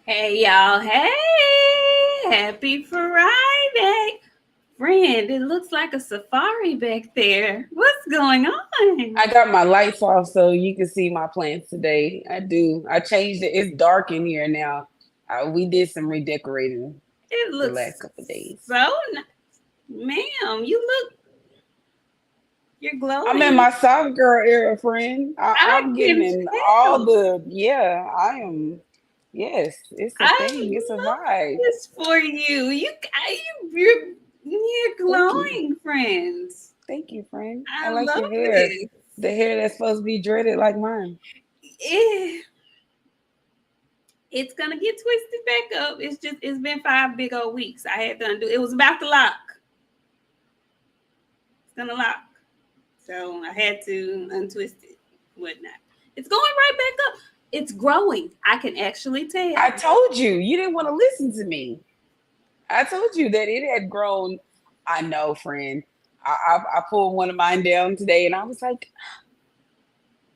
Hey y'all, hey, happy Friday. Friend, it looks like a safari back there. What's going on? I got my lights off so you can see my plants today. I do. I changed it. It's dark in here now. We did some redecorating It the last looks couple of days. so nice. Ma'am, you're I'm in glowing. my soft girl era, friend. I I'm getting can in all tell. the. I am. Yes, it's a I thing. It's a love vibe. this for you. You're Thank you. glowing, friends. Thank you, friend. I I like love your hair. this. The hair that's supposed to be dreaded like mine. Eh, it's gonna get twisted back up. It's been 5 big old weeks. I had to undo. It was about to lock. It's gonna lock. So I had to untwist it, whatnot. It's going right back up. It's growing. I can actually I tell. told you. You didn't want to listen to me. I told you that it had grown. I know, friend. I pulled one of mine down today and I was like,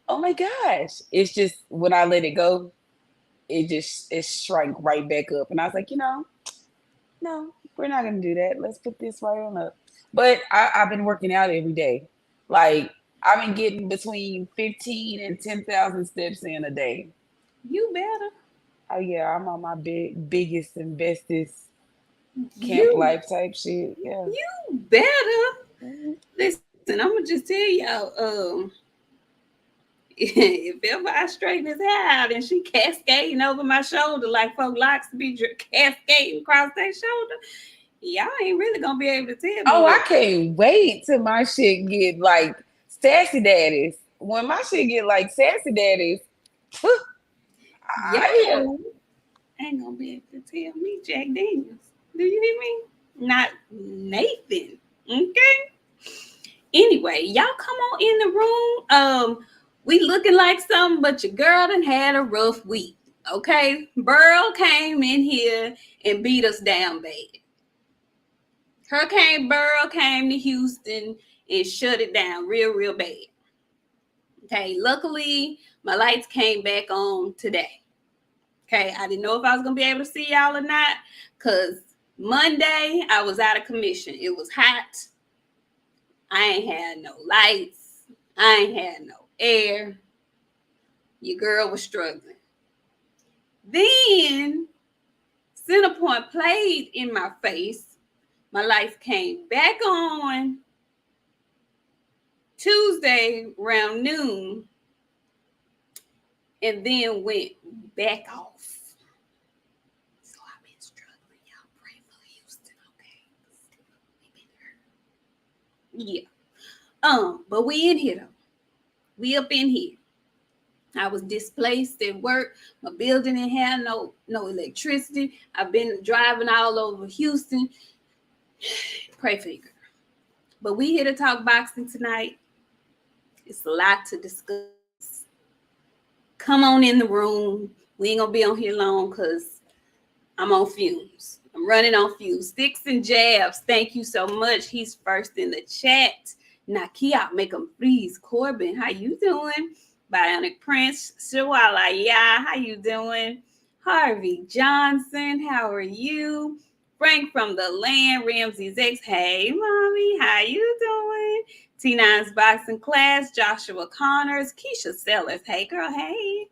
oh my gosh. It's just when I let it go, it shrank right back up. And I was like, no, we're not gonna do that. Let's put this right on up. But I've been working out every day. Like I've been getting between 15 and 10,000 steps in a day. You better. Oh yeah, I'm on my biggest and bestest camp You life type shit. Yeah. you better. Mhm. Listen, I'm gonna just tell y'all. If ever I straighten his hair out and she cascading over my shoulder like folk likes to be cascading across their shoulder, y'all ain't really gonna be able to tell me Oh, I what. can't wait till my shit get like sassy daddies. When my shit get like sassy daddies, I Y'all ain't gonna be able to tell me Jack Daniels. Do you hear me? Not Nathan. Okay. Anyway, y'all come on in the room. We looking like something, but your girl done had a rough week. Okay, Burl came in here and beat us down bad. Hurricane Burl came to Houston and shut it down real bad. Okay, luckily my lights came back on today. Okay, I didn't know if I was gonna be able to see y'all or not, cause Monday I was out of commission. It was hot. I ain't had no lights. I ain't had no air. Your girl was struggling. Then Centerpoint played in my face. My lights came back on Tuesday around noon and then went back off. So I've been struggling. Y'all pray for Houston, okay? We been hurt. Yeah. But we in here though. We up in here. I was displaced at work. My building didn't have no electricity. I've been driving all over Houston. Pray for you, girl. But we here to talk boxing tonight. It's a lot to discuss. Come on in the room. We ain't gonna be on here long because I'm on fumes. I'm running on fumes. Sticks and jabs. Thank you so much. He's first in the chat. Nakia, make him freeze. Corbin, how you doing? Bionic Prince, Shawala, yeah, how you doing? Harvey Johnson, how are you? Frank from the land, Ramsey's ex, hey mommy, how you doing? T9's boxing class, Joshua Connors, Keisha Sellers, hey girl, hey.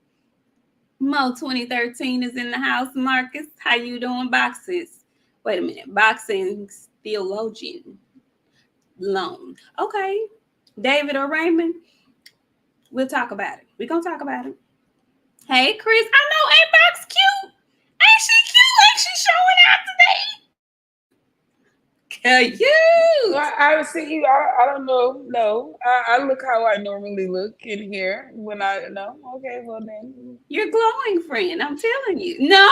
Mo 2013 is in the house. Marcus, how you doing? Boxes. Wait a minute. Boxing theologian loan. Okay. David or Raymond, we'll talk about it. We're gonna talk about it. Hey Chris, I know A-Box cute. Ain't she cute? Ain't she showing out today? Cute. I see you. I don't know. No, I look how I normally look in here when I no. Okay, well then. You're glowing, friend. I'm telling you. No,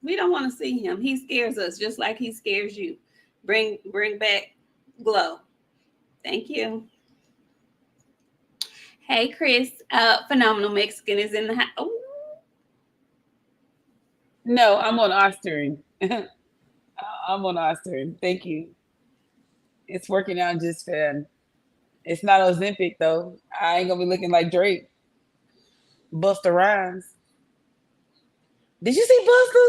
we don't want to see him. He scares us just like he scares you. Bring back glow. Thank you. Hey, Chris. Phenomenal Mexican is in the house. Oh, No, I'm on Ostering. I'm on Ostering. Thank you. It's working out just fine. It's not Ozempic though. I ain't gonna be looking like Drake. Busta Rhymes. Did you see Buster?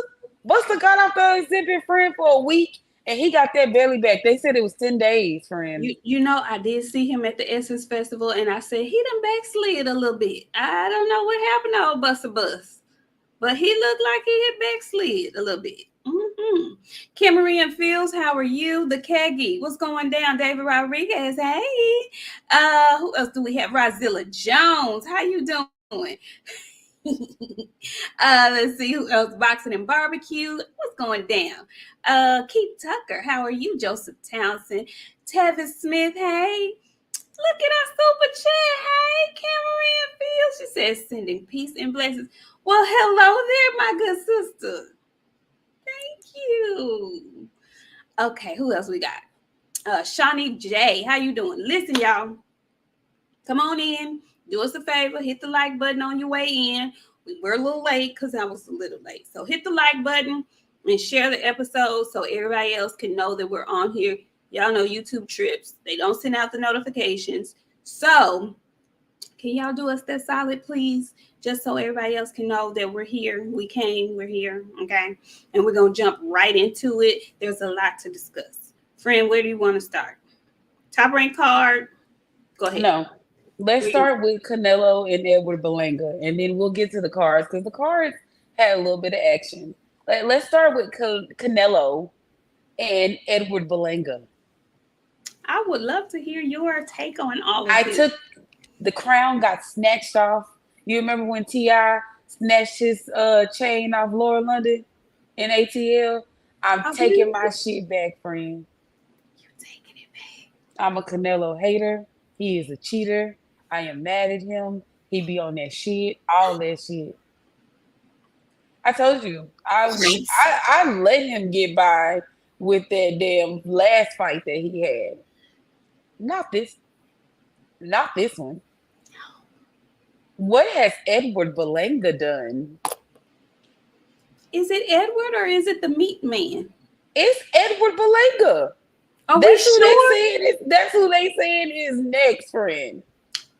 Buster got off the exhibit, friend, for a week, and he got that belly back. They said it was 10 days, friend. You know, I did see him at the Essence Festival, and I said he done backslid a little bit. I don't know what happened to old Buster Bus, but he looked like he had backslid a little bit. Mm-hmm. Kimmery and Fields, how are you? The Keggy, what's going down? David Rodriguez, hey. Who else do we have? Rozilla Jones, how you doing? Let's see who else. Boxing and Barbecue. What's going down? Keith Tucker. How are you? Joseph Townsend. Tevis Smith. Hey. Look at our super chat. Hey, Cameron Fields. She says sending peace and blessings. Well, hello there, my good sister. Thank you. Okay, who else we got? Shawnee J. How you doing? Listen, y'all. Come on in. Do us a favor. Hit the like button on your way in. We were a little late because I was a little late. So hit the like button and share the episode so everybody else can know that we're on here. Y'all know YouTube trips. They don't send out the notifications. So can y'all do us that solid, please? Just so everybody else can know that we're here. We came. We're here. Okay. And we're going to jump right into it. There's a lot to discuss. Friend, where do you want to start? Top rank card. Go ahead. No. Let's start with Canelo and Edward Berlanga, and then we'll get to the cards because the cards had a little bit of action. Let's start with Canelo and Edward Berlanga. I would love to hear your take on all of this. The crown got snatched off. You remember when T.I. snatched his chain off Laura London in ATL? I'm taking my shit back, friend. You're taking it back. I'm a Canelo hater. He is a cheater. I am mad at him. He be on that shit, all that shit. I told you, I let him get by with that damn last fight that he had. Not this one. What has Edward Berlanga done? Is it Edward or is it the meat man? It's Edward Berlanga. Are we sure? That's who they saying is next, friend.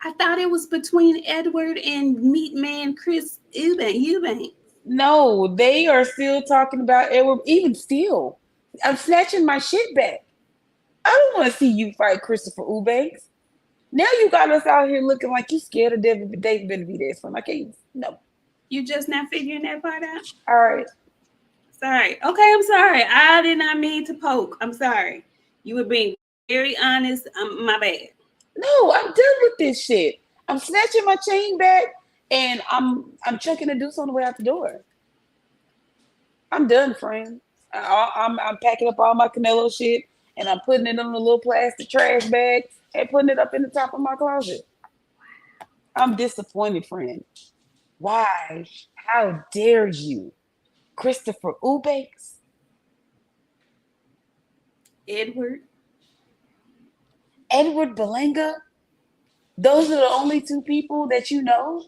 I thought it was between Edward and meat man Chris Eubanks. No, they are still talking about Edward. Even still, I'm snatching my shit back. I don't want to see you fight Christopher Eubanks. Now you got us out here looking like you scared of David Benavidez from my case. No. You just not figuring that part out? All right. Sorry. Okay, I'm sorry. I did not mean to poke. I'm sorry. You were being very honest. My bad. No, I'm done with this shit. I'm snatching my chain back and I'm chucking the deuce on the way out the door. I'm done, friend. I'm packing up all my Canelo shit and I'm putting it in a little plastic trash bag and putting it up in the top of my closet. I'm disappointed, friend. Why? How dare you? Christopher Eubanks? Edward Berlanga? Those are the only two people that you know?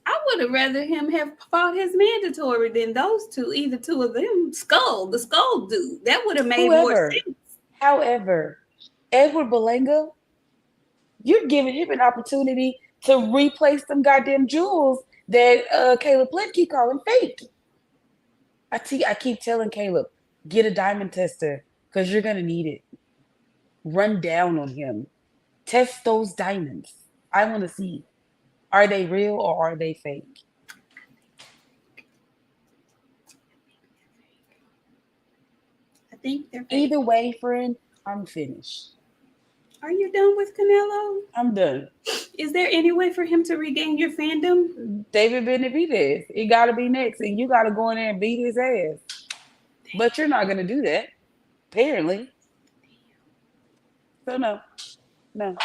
I would have rather him have fought his mandatory than those two, either two of them. The skull dude. That would have made more sense. However, Edward Berlanga, you're giving him an opportunity to replace them goddamn jewels that Caleb Flint keep calling fake. I keep telling Caleb, get a diamond tester because you're going to need it. Run down on him. Test those diamonds. I want to see. Are they real or are they fake? I think they're fake. Either way, friend, I'm finished. Are you done with Canelo? I'm done. Is there any way for him to regain your fandom? David Benavidez. It got to be next. And you got to go in there and beat his ass. But you're not going to do that, apparently. So, no. Y'all,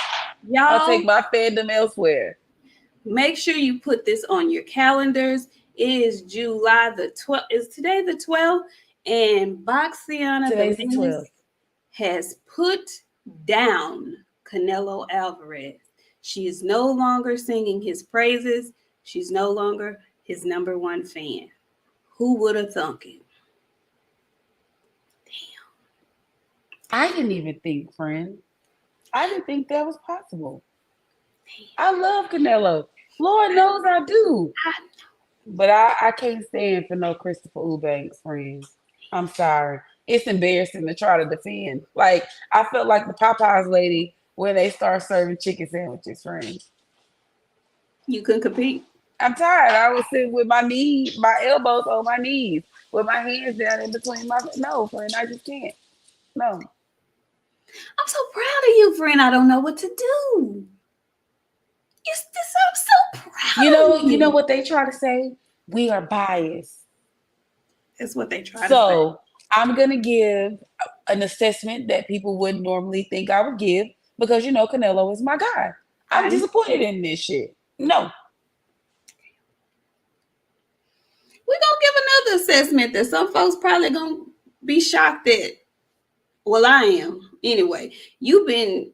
I'll take my fandom elsewhere. Make sure you put this on your calendars. It is July the 12th. Is today the 12th? And BOXIANA and Nik has put down Canelo Alvarez. She is no longer singing his praises. She's no longer his number one fan. Who would have thunk it? Damn. I didn't even think, friend. I didn't think that was possible. I love Canelo. Lord knows I do. But I can't stand for no Christopher Eubanks, friend. I'm sorry. It's embarrassing to try to defend. Like, I felt like the Popeyes lady when they start serving chicken sandwiches, friend. You couldn't compete. I'm tired. I was sitting with my elbows on my knees, with my hands down in between my no, friend. I just can't. No. I'm so proud of you, friend. I don't know what to do. I'm so proud of You know you. what they try to say? We are biased. That's what they try to say. So I'm gonna give an assessment that people wouldn't normally think I would give because Canelo is my guy. I'm I disappointed in this shit. No. We're gonna give another assessment that some folks probably gonna be shocked at. Well, I am. Anyway, you've been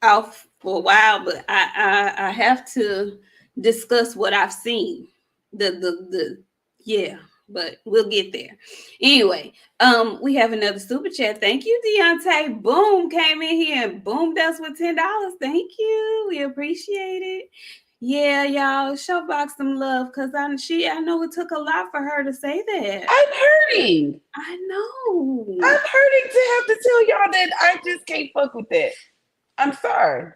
off for a while, but I have to discuss what I've seen. The yeah, but we'll get there. Anyway, we have another super chat. Thank you, Deontay. Boom came in here and boomed us with $10. Thank you. We appreciate it. Yeah, y'all, showbox some love because I know it took a lot for her to say that. I'm hurting. I know. I'm hurting to have to tell y'all that I just can't fuck with that. I'm sorry.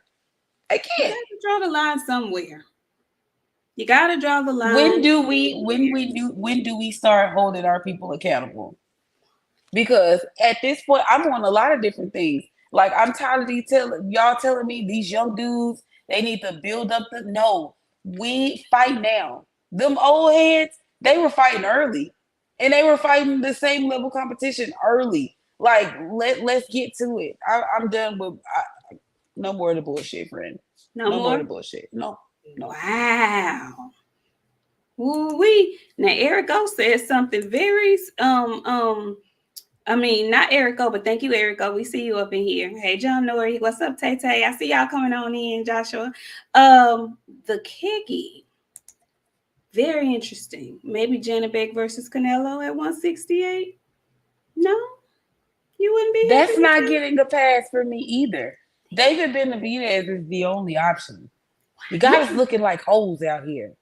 I You can't. gotta draw the line somewhere. You gotta draw the line. When do we start holding our people accountable? Because at this point, I'm on a lot of different things. Like I'm tired of y'all telling me these young dudes they need to build up the no. We fight now. Them old heads, they were fighting early. And they were fighting the same level competition early. Like let's get to it. I'm done with no more of the bullshit, friend. No No more of more. the bullshit. No. Wow. Woo-wee. Now Eric O says something very I mean, not Eric O, but thank you, Eric O. We see you up in here. Hey, John Nori. What's up, Tay Tay? I see y'all coming on in, Joshua. The Keggy. Very interesting. Maybe Janabek versus Canelo at 168. No, you wouldn't be happy That's with not that? getting a pass for me either. David Benavidez is the only option. The Yeah, guy's looking like holes out here.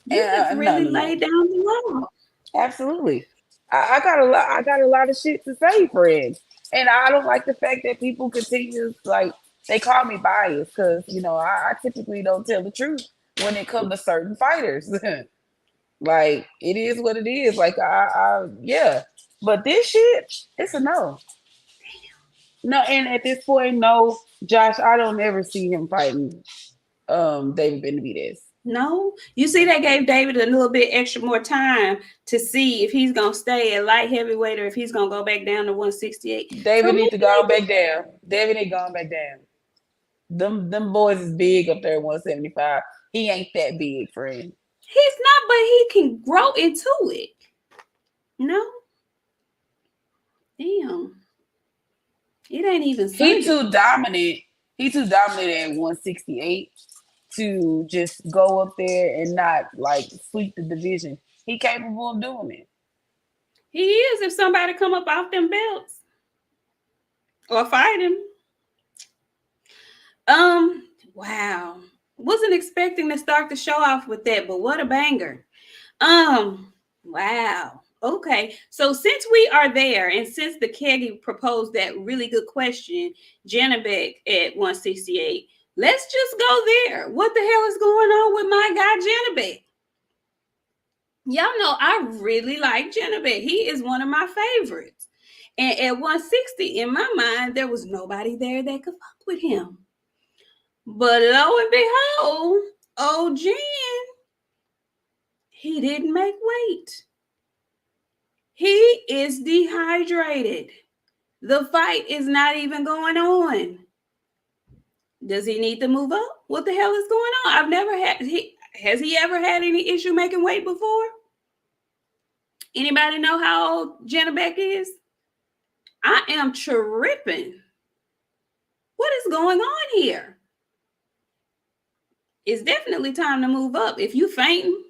you have No, really no, no. laid down the law. Absolutely. I got a lot. I got a lot of shit to say, Fred. And I don't like the fact that people continue like they call me biased because I typically don't tell the truth when it comes to certain fighters. Like it is what it is. Like yeah. But this shit, it's a no. No, and at this point, no, Josh, I don't ever see him fighting David Benavidez. No, you see, they gave David a little bit extra more time to see if he's gonna stay at light heavyweight or if he's gonna go back down to 168. So David maybe need to go back down. David ain't going back down. Them boys is big up there at 175. He ain't that big, friend. he's not, but he can grow into it. No, damn, it ain't even He Sunday. too dominant. He too dominant at 168 to just go up there and not like sweep the division. He capable of doing it. He is if somebody come up off them belts or fight him. Wow. Wasn't expecting to start the show off with that, but what a banger. Wow. Okay. So since we are there, and since the Keggy proposed that really good question, Janabek at 168, let's just go there. What the hell is going on with my guy Janabek? Y'all know I really like Janabek. He is one of my favorites. And at 160, in my mind, there was nobody there that could fuck with him. But lo and behold, old Jen, he didn't make weight. He is dehydrated. The fight is not even going on. Does he need to move up? What the hell is going on? I've never had has he ever had any issue making weight before? Anybody know how old Janabek is? I am tripping. What is going on here? It's definitely time to move up. If you fainting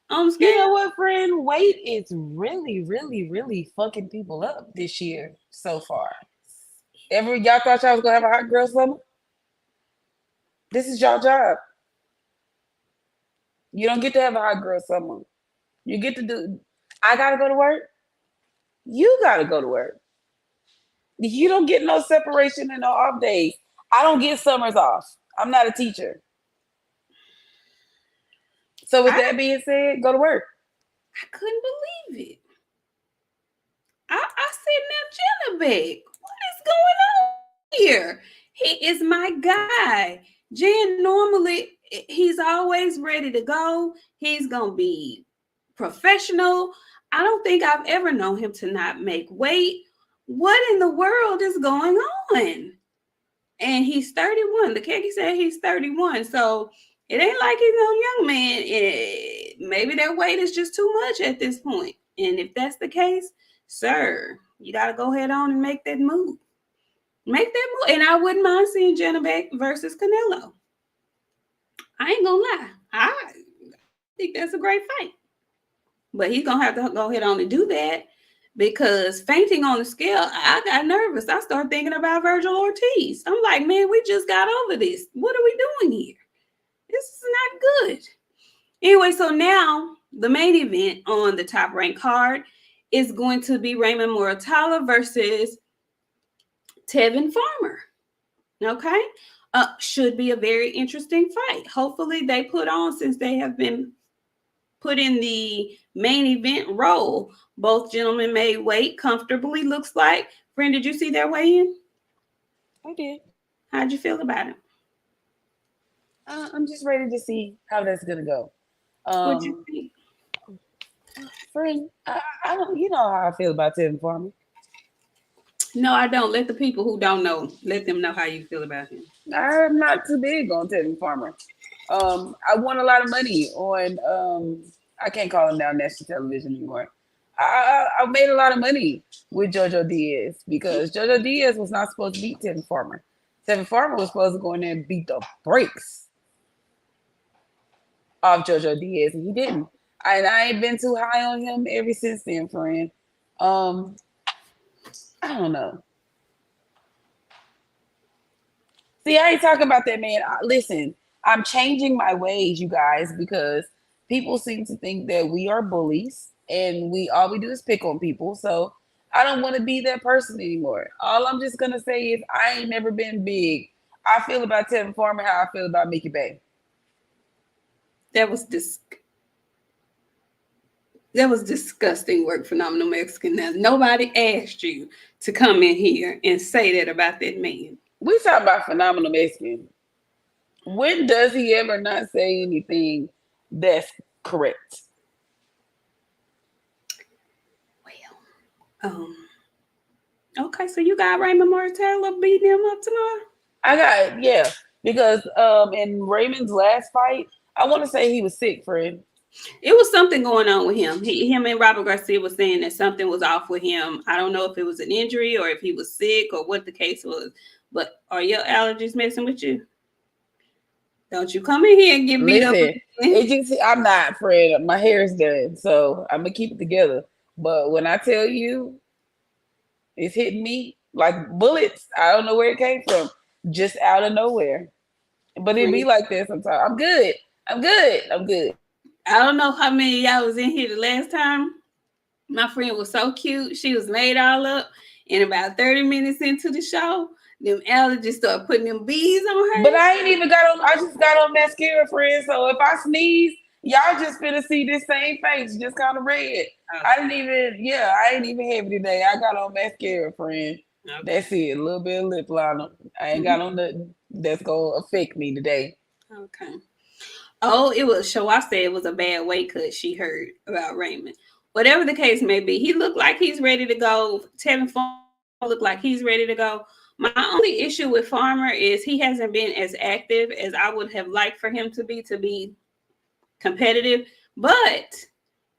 on the scale, You know what, friend? Weight is really, really, really fucking people up this year so far. Y'all thought y'all was gonna have a hot girl summer? This is y'all job. You don't get to have a hot girl summer. You get to do. I gotta go to work. You gotta go to work. You don't get no separation and no off days. I don't get summers off. I'm not a teacher. So with I that being said, go to work. couldn't believe it. I said, now, Jenna, what is going on here? He is my guy. Jen, normally, he's always ready to go. He's going to be professional. I don't think I've ever known him to not make weight. What in the world is going on? And he's 31. The Keggy said he's 31. So it ain't like he's no young man. Maybe that weight is just too much at this point. And if that's the case, sir, you got to go ahead on and make that move. Make that move. And I wouldn't mind seeing Jenna back versus Canelo. I ain't going to lie. I think that's a great fight. But he's going to have to go ahead on and do that because fainting on the scale, I got nervous. I started thinking about Virgil Ortiz. I'm like, man, we just got over this. What are we doing here? This is not good. Anyway, so now the main event on the top ranked card is going to be Raymond Muratalla versus Tevin Farmer. Okay? Should be a very interesting fight. Hopefully they put on, since they have been put in the main event role. Both gentlemen made weight comfortably, looks like. Friend, did you see their weigh-in? I did. How'd you feel about it? I'm just ready to see how that's gonna go. What'd you think? Friend, I don't. You know how I feel about Tevin Farmer. No, I don't. Let the people who don't know, let them know how you feel about him. I'm not too big on Tevin Farmer. I won a lot of money on. I can't call him down national television anymore. I made a lot of money with Jojo Diaz because Jojo Diaz was not supposed to beat Tevin Farmer. Tevin Farmer was supposed to go in there and beat the brakes off Jojo Diaz, and he didn't. And I ain't been too high on him ever since then, friend. I don't know. See, I ain't talking about that, man. Listen, I'm changing my ways, you guys, because people seem to think that we are bullies and all we do is pick on people. So I don't want to be that person anymore. All I'm just gonna say is I ain't never been big. I feel about Tevin Farmer how I feel about Mickey Bay. That was disgusting work, Phenomenal Mexican. Now, nobody asked you to come in here and say that about that man. We talk about Phenomenal Mexican. When does he ever not say anything that's correct? Well, okay, so you got Raymond Muratalla beating him up tomorrow? Yeah, because in Raymond's last fight, I want to say he was sick, friend. It was something going on with him. Him and Robert Garcia was saying that something was off with him. I don't know if it was an injury or if he was sick or what the case was. But are your allergies messing with you? Don't you come in here and get beat up. I'm not, friend. My hair is done, so I'm gonna keep it together. But when I tell you, it's hitting me like bullets. I don't know where it came from, just out of nowhere. But it be like that sometimes. I'm good. I don't know how many of y'all was in here the last time. My friend was so cute. She was made all up. And about 30 minutes into the show, them allergies started putting them bees on her. But I ain't even got on. I just got on mascara, friend. So if I sneeze, y'all just finna see this same face, just kind of red. Okay. I ain't even heavy today. I got on mascara, friend. Okay. That's it. A little bit of lip liner. I ain't got on nothing that's gonna affect me today. Okay. Oh, it was I said it was a bad weight cut she heard about Raymond. Whatever the case may be, he looked like he's ready to go. Tevin Farmer looked like he's ready to go. My only issue with Farmer is he hasn't been as active as I would have liked for him to be competitive. But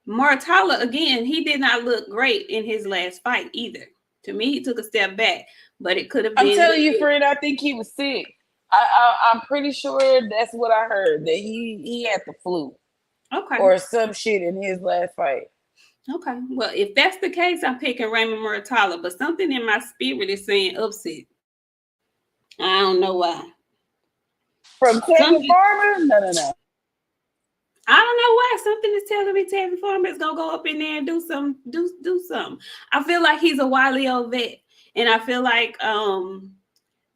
Muratalla, again, he did not look great in his last fight either. To me, he took a step back, but it could have been. I'm telling you, friend, I think he was sick. I'm pretty sure that's what I heard, that he had the flu. Okay. Or some shit in his last fight. Okay. Well, if that's the case, I'm picking Raymond Muratalla, but something in my spirit is saying upset. I don't know why. From Tevin Farmer? No. I don't know why. Something is telling me Tevin Farmer is gonna go up in there and do something. I feel like he's a wily old vet, and I feel like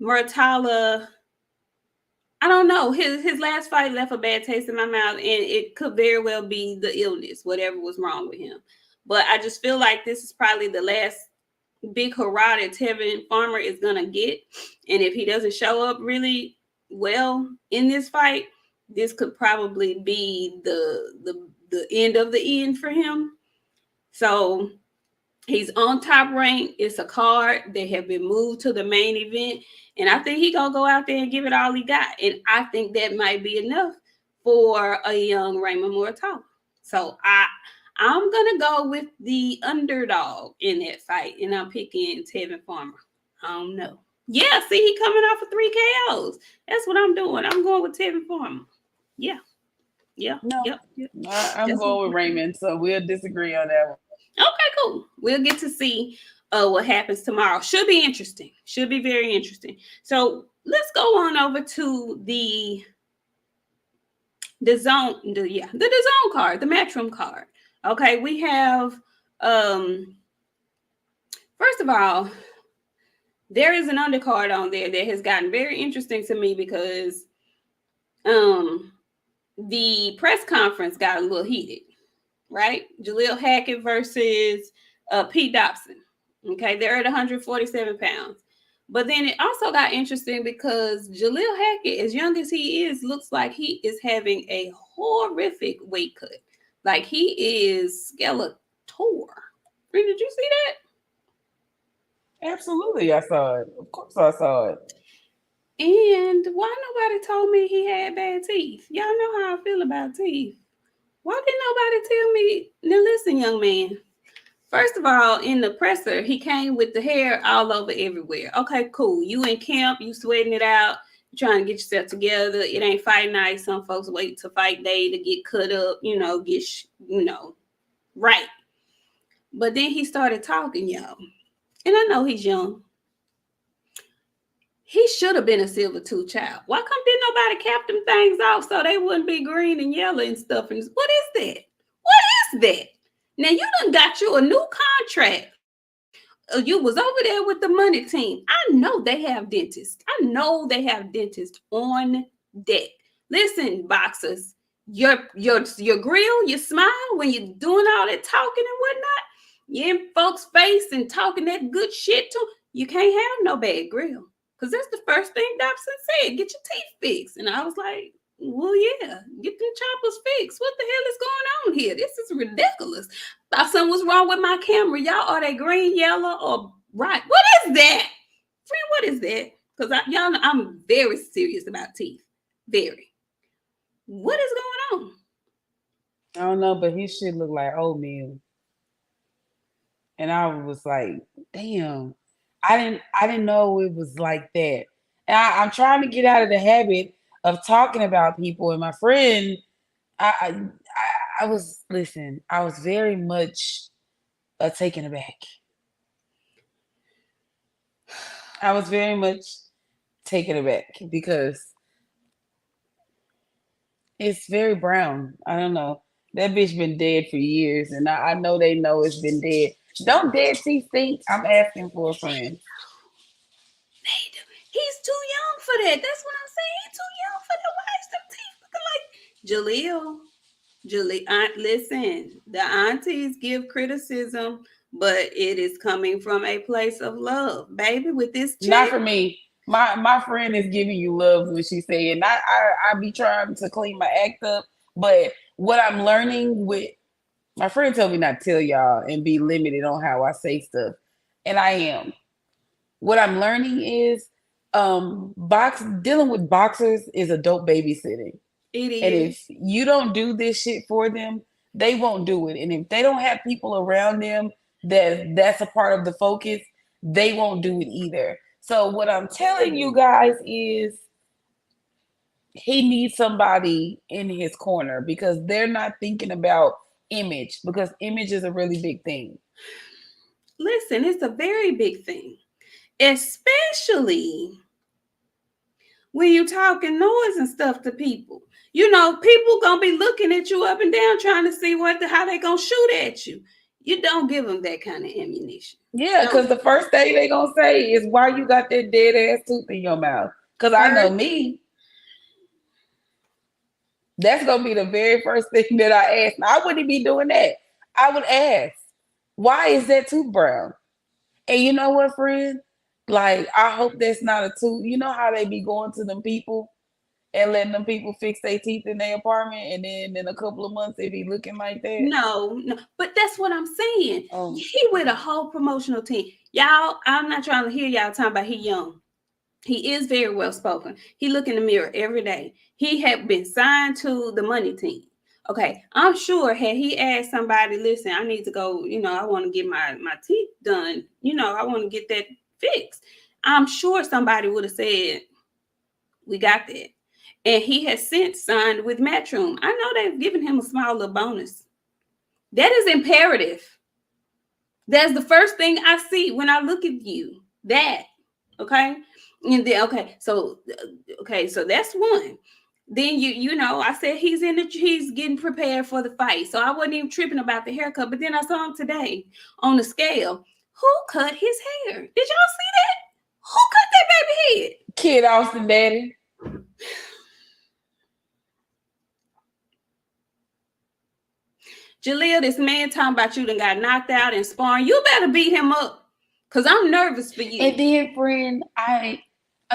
Muratalla. I don't know. His last fight left a bad taste in my mouth, and it could very well be the illness, whatever was wrong with him. But I just feel like this is probably the last big hurrah that Tevin Farmer is gonna get, and if he doesn't show up really well in this fight, this could probably be the end of the end for him. So he's on top rank. It's a card. They have been moved to the main event. And I think he gonna go out there and give it all he got. And I think that might be enough for a young Raymond Muratalla. So I'm gonna go with the underdog in that fight, and I'm picking Tevin Farmer. I don't know. Yeah, see, he coming off of 3 KOs. That's what I'm doing. I'm going with Tevin Farmer. Yeah. No, Yep. I'm going with Raymond, so we'll disagree on that one. Okay, cool. We'll get to see what happens tomorrow. Should be interesting. Should be very interesting. So let's go on over to the zone, the zone card, the matchroom card. Okay, we have first of all, there is an undercard on there that has gotten very interesting to me because the press conference got a little heated, right? Jaleel Hackett versus Pete Dobson. Okay, they're at 147 pounds. But then it also got interesting because Jaleel Hackett, as young as he is, looks like he is having a horrific weight cut. Like he is Skeletor. Did you see that? Absolutely, I saw it. Of course I saw it. And why nobody told me he had bad teeth? Y'all know how I feel about teeth. Why didn't nobody tell me? Now listen, young man. First of all, in the presser, he came with the hair all over everywhere. Okay, cool. You in camp, you sweating it out, you trying to get yourself together. It ain't fight night. Some folks wait to fight day to get cut up, get, right. But then he started talking, y'all. And I know he's young. He should have been a silver tooth child. Why come didn't nobody cap them things off so they wouldn't be green and yellow and stuff? And what is that? What is that? Now you done got you a new contract. You was over there with the money team. I know they have dentists. I know they have dentists on deck. Listen, boxers, your grill, your smile when you're doing all that talking and whatnot, you're in folks' face and talking that good shit to them, you can't have no bad grill. Because that's the first thing Dobson said, get your teeth fixed. And I was like, well, yeah, get them choppers fixed. What the hell is going on here? This is ridiculous. Thought something was wrong with my camera. Y'all, are they green, yellow, or right? What is that? Friend, what is that? Because y'all know I'm very serious about teeth. Very. What is going on? I don't know, but his shit looked like oatmeal. And I was like, damn. I didn't know it was like that. And I'm trying to get out of the habit of talking about people. And my friend, I was very much taken aback. I was very much taken aback because it's very brown. I don't know. That bitch been dead for years, and I know they know it's been dead. Don't dead teeth stink? I'm asking for a friend. He's too young for that. That's what I'm saying. He's too young for that. Why is them teeth looking like Jaleel, listen, the aunties give criticism, but it is coming from a place of love, baby. With this chick. Not for me. My friend is giving you love when she's saying I be trying to clean my act up, but what I'm learning with my friend told me not to tell y'all and be limited on how I say stuff, and I am. What I'm learning is dealing with boxers is adult babysitting. It is. And if you don't do this shit for them, they won't do it. And if they don't have people around them that's a part of the focus, they won't do it either. So what I'm telling you guys is he needs somebody in his corner because they're not thinking about image, because image is a really big thing. Listen, it's a very big thing, especially when you're talking noise and stuff to people. People gonna be looking at you up and down trying to see how they gonna shoot at you. You don't give them that kind of ammunition. Yeah, because Don't. the first thing they gonna say is why you got that dead ass tooth in your mouth. Because I know First, me, that's gonna be the very first thing that I ask. I wouldn't be doing that. I would ask, why is that tooth brown? And you know what, friend? Like, I hope that's not a tooth. You know how they be going to them people and letting them people fix their teeth in their apartment, and then in a couple of months they be looking like that. no, but that's what I'm saying. Um, He with a whole promotional team. Y'all, I'm not trying to hear y'all talking about he young. He is very well spoken. He look in the mirror every day. He had been signed to the money team. Okay, I'm sure had he asked somebody, listen, I need to go, I want to get my teeth done, I want to get that fixed. I'm sure somebody would have said, we got that. And he has since signed with Matchroom. I know they've given him a small little bonus. That is imperative. That's the first thing I see when I look at you. That, okay? And then so that's one. Then I said he's getting prepared for the fight. So I wasn't even tripping about the haircut. But then I saw him today on the scale. Who cut his hair? Did y'all see that? Who cut that baby head? Kid Austin Daddy. Jaleel, this man talking about you done got knocked out in sparring. You better beat him up. Cause I'm nervous for you. And then, friend, let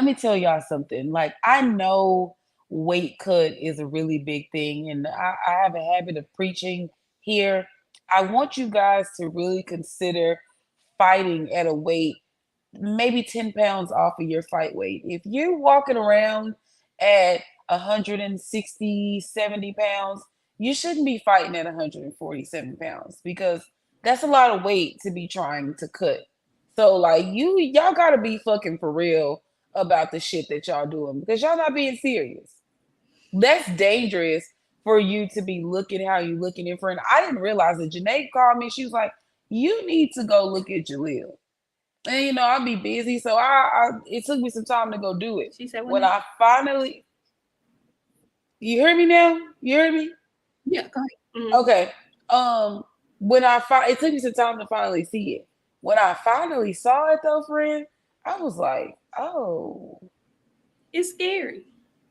me tell y'all something. Like, I know weight cut is a really big thing, and I have a habit of preaching here. I want you guys to really consider fighting at a weight maybe 10 pounds off of your fight weight. If you're walking around at 160, 70 pounds, you shouldn't be fighting at 147 pounds, because that's a lot of weight to be trying to cut. So like, y'all gotta be fucking for real about the shit that y'all doing, because y'all not being serious. That's dangerous for you to be looking how you looking in front. I didn't realize that. Janae called me. She was like, you need to go look at Jaleel. And I'll be busy, so it took me some time to go do it. She said, when I finally, you hear me now? You hear me? Yeah, go ahead. Mm-hmm. Okay. When it took me some time to finally see it. When I finally saw it, though, friend, I was like, oh, it's scary.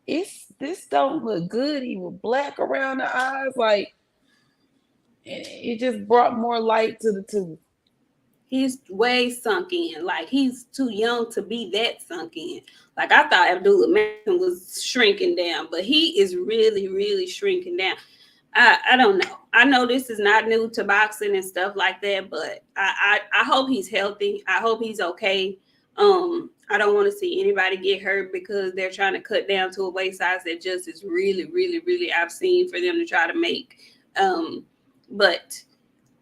This don't look good. He was black around the eyes, like, it just brought more light to the tooth. He's way sunk in. Like, he's too young to be that sunk in. Like, I thought Abdullah Mason was shrinking down, but he is really, really shrinking down. I don't know. I know this is not new to boxing and stuff like that, but I hope he's healthy. I hope he's okay. I don't want to see anybody get hurt because they're trying to cut down to a weight size that just is really, really, really obscene for them to try to make. But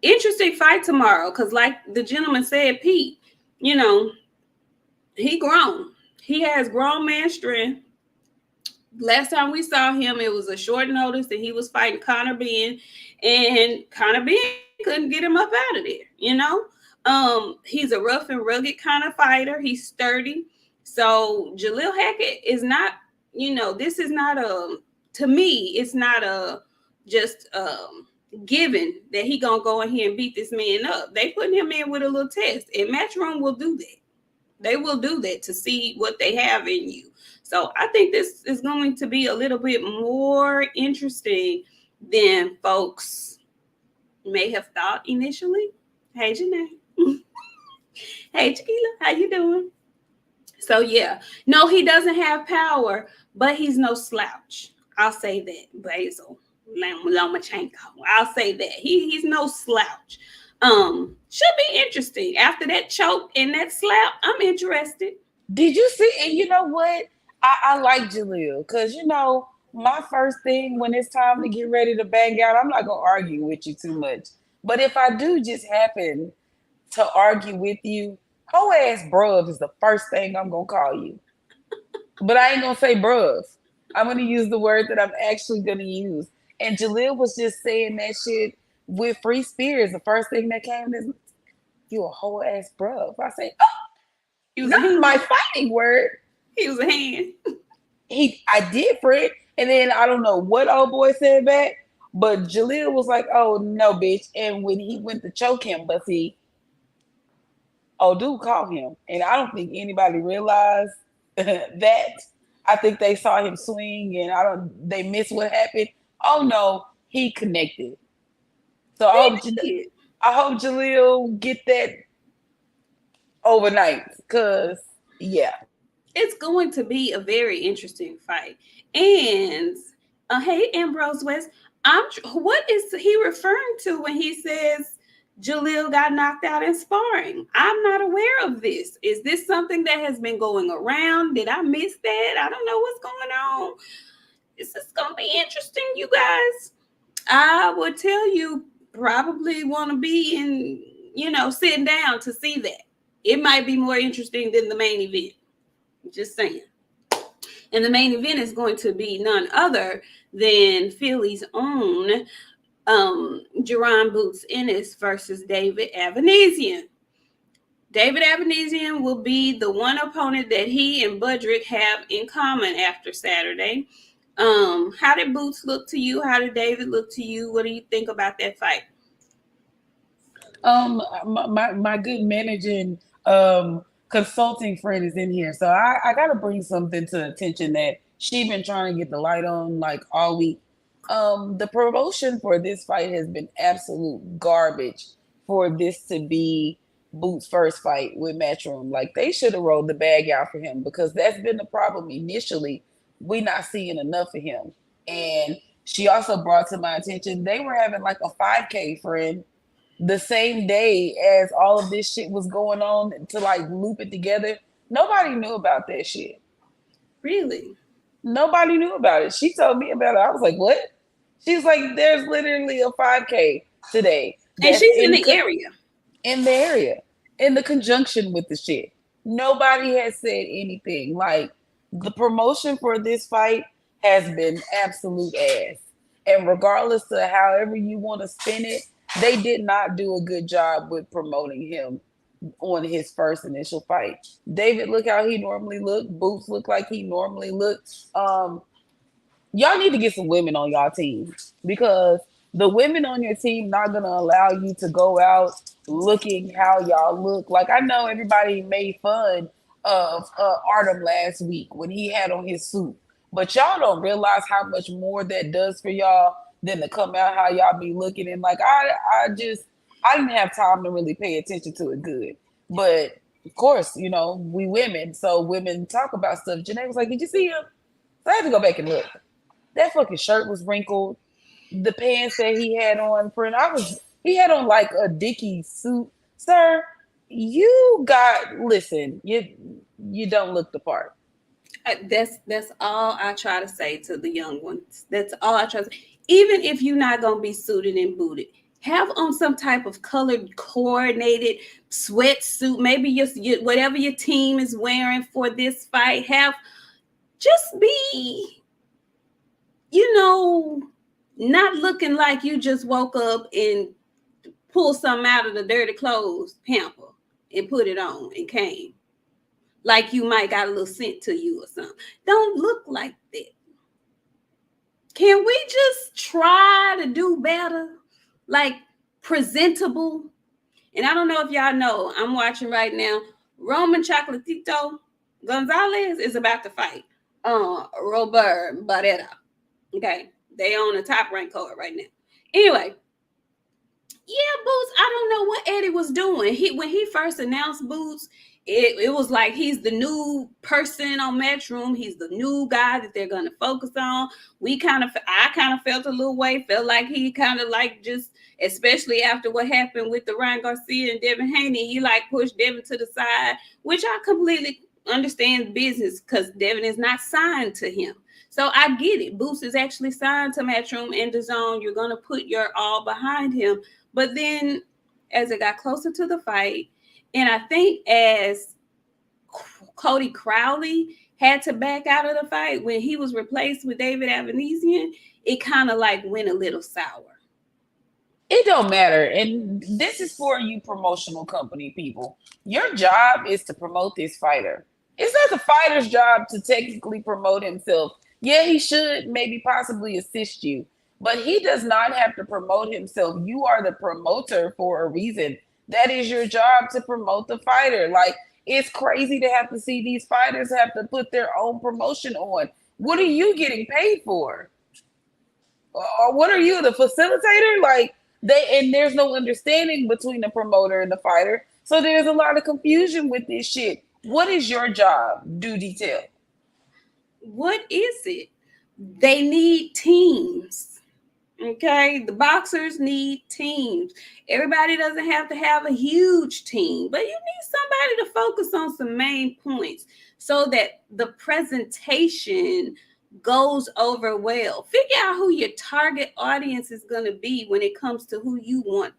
interesting fight tomorrow, because like the gentleman said, Pete, he grown. He has grown man strength. Last time we saw him, it was a short notice that he was fighting Conor Benn, and Conor Benn couldn't get him up out of there. He's a rough and rugged kind of fighter. He's sturdy. So Jaleel Hackett is not, this is not to me, it's not just given that he gonna go in here and beat this man up. They putting him in with a little test, and Matchroom will do that. They will do that to see what they have in you. So I think this is going to be a little bit more interesting than folks may have thought initially. Hey, Janae. Hey, Chiquila. How you doing? So, yeah. No, he doesn't have power, but he's no slouch. I'll say that. Basil Lomachenko. I'll say that. He's no slouch. Should be interesting. After that choke and that slap, I'm interested. Did you see? And you know what? I like Jaleel, because my first thing when it's time to get ready to bang out, I'm not gonna argue with you too much. But if I do just happen to argue with you, hoe ass bruv is the first thing I'm gonna call you. But I ain't gonna say bruv. I'm gonna use the word that I'm actually gonna use. And Jaleel was just saying that shit with free spirits. The first thing that came is, you a whole ass bruv. I say, oh, not my fighting word. He was a hand. I did, Fred. And then I don't know what old boy said back, but Jaleel was like, "Oh no, bitch!" And when he went to choke him, but see, oh, dude caught him, and I don't think anybody realized that. I think they saw him swing, and I don't. They missed what happened. Oh no, he connected. So They did. I hope Jaleel get that overnight, cause yeah. It's going to be a very interesting fight. And hey, Ambrose West, what is he referring to when he says Jaleel got knocked out in sparring? I'm not aware of this. Is this something that has been going around? Did I miss that? I don't know what's going on. This is going to be interesting, you guys. I would tell you probably want to be in, sitting down to see that. It might be more interesting than the main event. Just saying. And the main event is going to be none other than Philly's own Jerron Boots Ennis versus David Avanesyan. David Avanesyan will be the one opponent that he and Budrick have in common after Saturday. How did Boots look to you? How did David look to you? What do you think about that fight? My good managing consulting friend is in here, so I gotta bring something to attention that she been trying to get the light on like all week. The promotion for this fight has been absolute garbage for this to be Boots' first fight with Matchroom. Like they should have rolled the bag out for him because that's been the problem initially. We not seeing enough of him. And she also brought to my attention they were having like a 5K friend the same day as all of this shit was going on to like loop it together. Nobody knew about that shit. Really? Nobody knew about it. She told me about it. I was like, what? She's like, there's literally a 5K today. And That's she's in the area. In the area. In the conjunction with the shit. Nobody has said anything. Like the promotion for this fight has been absolute ass. And regardless of however you want to spin it, they did not do a good job with promoting him on his first initial fight. David, look how he normally looked. Boots look like he normally looks. Y'all need to get some women on y'all team because the women on your team not gonna allow you to go out looking how y'all look. Like I know everybody made fun of Artem last week when he had on his suit, but y'all don't realize how much more that does for y'all than to come out how y'all be looking. And like I didn't have time to really pay attention to it good, but of course, we women, so women talk about stuff. Janae was like, "Did you see him?" So I had to go back and look. That fucking shirt was wrinkled. The pants that he had on, friend, he had on like a Dickie suit. Sir, listen, you don't look the part. That's all I try to say to the young ones. That's all I try to say. Even if you're not gonna be suited and booted, have on some type of colored coordinated sweatsuit. Maybe your whatever your team is wearing for this fight. Just be, not looking like you just woke up and pulled something out of the dirty clothes hamper and put it on and came. Like you might got a little scent to you or something. Don't look like that. Can we just try to do better? Like presentable? And I don't know if y'all know, I'm watching right now. Roman Chocolatito Gonzalez is about to fight Robert Barrera. Okay. They on the top rank card right now. Anyway, yeah, Boots. I don't know what Eddie was doing. When he first announced Boots, it was like he's the new person on Matchroom. He's the new guy that they're gonna focus on. I kind of felt a little way. Felt like he kind of like just, especially after what happened with the Ryan Garcia and Devin Haney, he like pushed Devin to the side, which I completely understand business because Devin is not signed to him. So I get it. Boots is actually signed to Matchroom and DAZN. You're gonna put your all behind him. But then as it got closer to the fight, and I think as Cody Crowley had to back out of the fight when he was replaced with David Avanesyan, it kind of like went a little sour. It don't matter. And this is for you promotional company people. Your job is to promote this fighter. It's not the fighter's job to technically promote himself. Yeah, he should maybe possibly assist you, but he does not have to promote himself. You are the promoter for a reason. That is your job, to promote the fighter. Like, it's crazy to have to see these fighters have to put their own promotion on. What are you getting paid for? Or what are you, the facilitator? Like, there's no understanding between the promoter and the fighter. So there's a lot of confusion with this shit. What is your job? Do detail. What is it? They need teams. Okay, the boxers need teams. Everybody doesn't have to have a huge team, but you need somebody to focus on some main points so that the presentation goes over well. Figure out who your target audience is going to be when it comes to who you want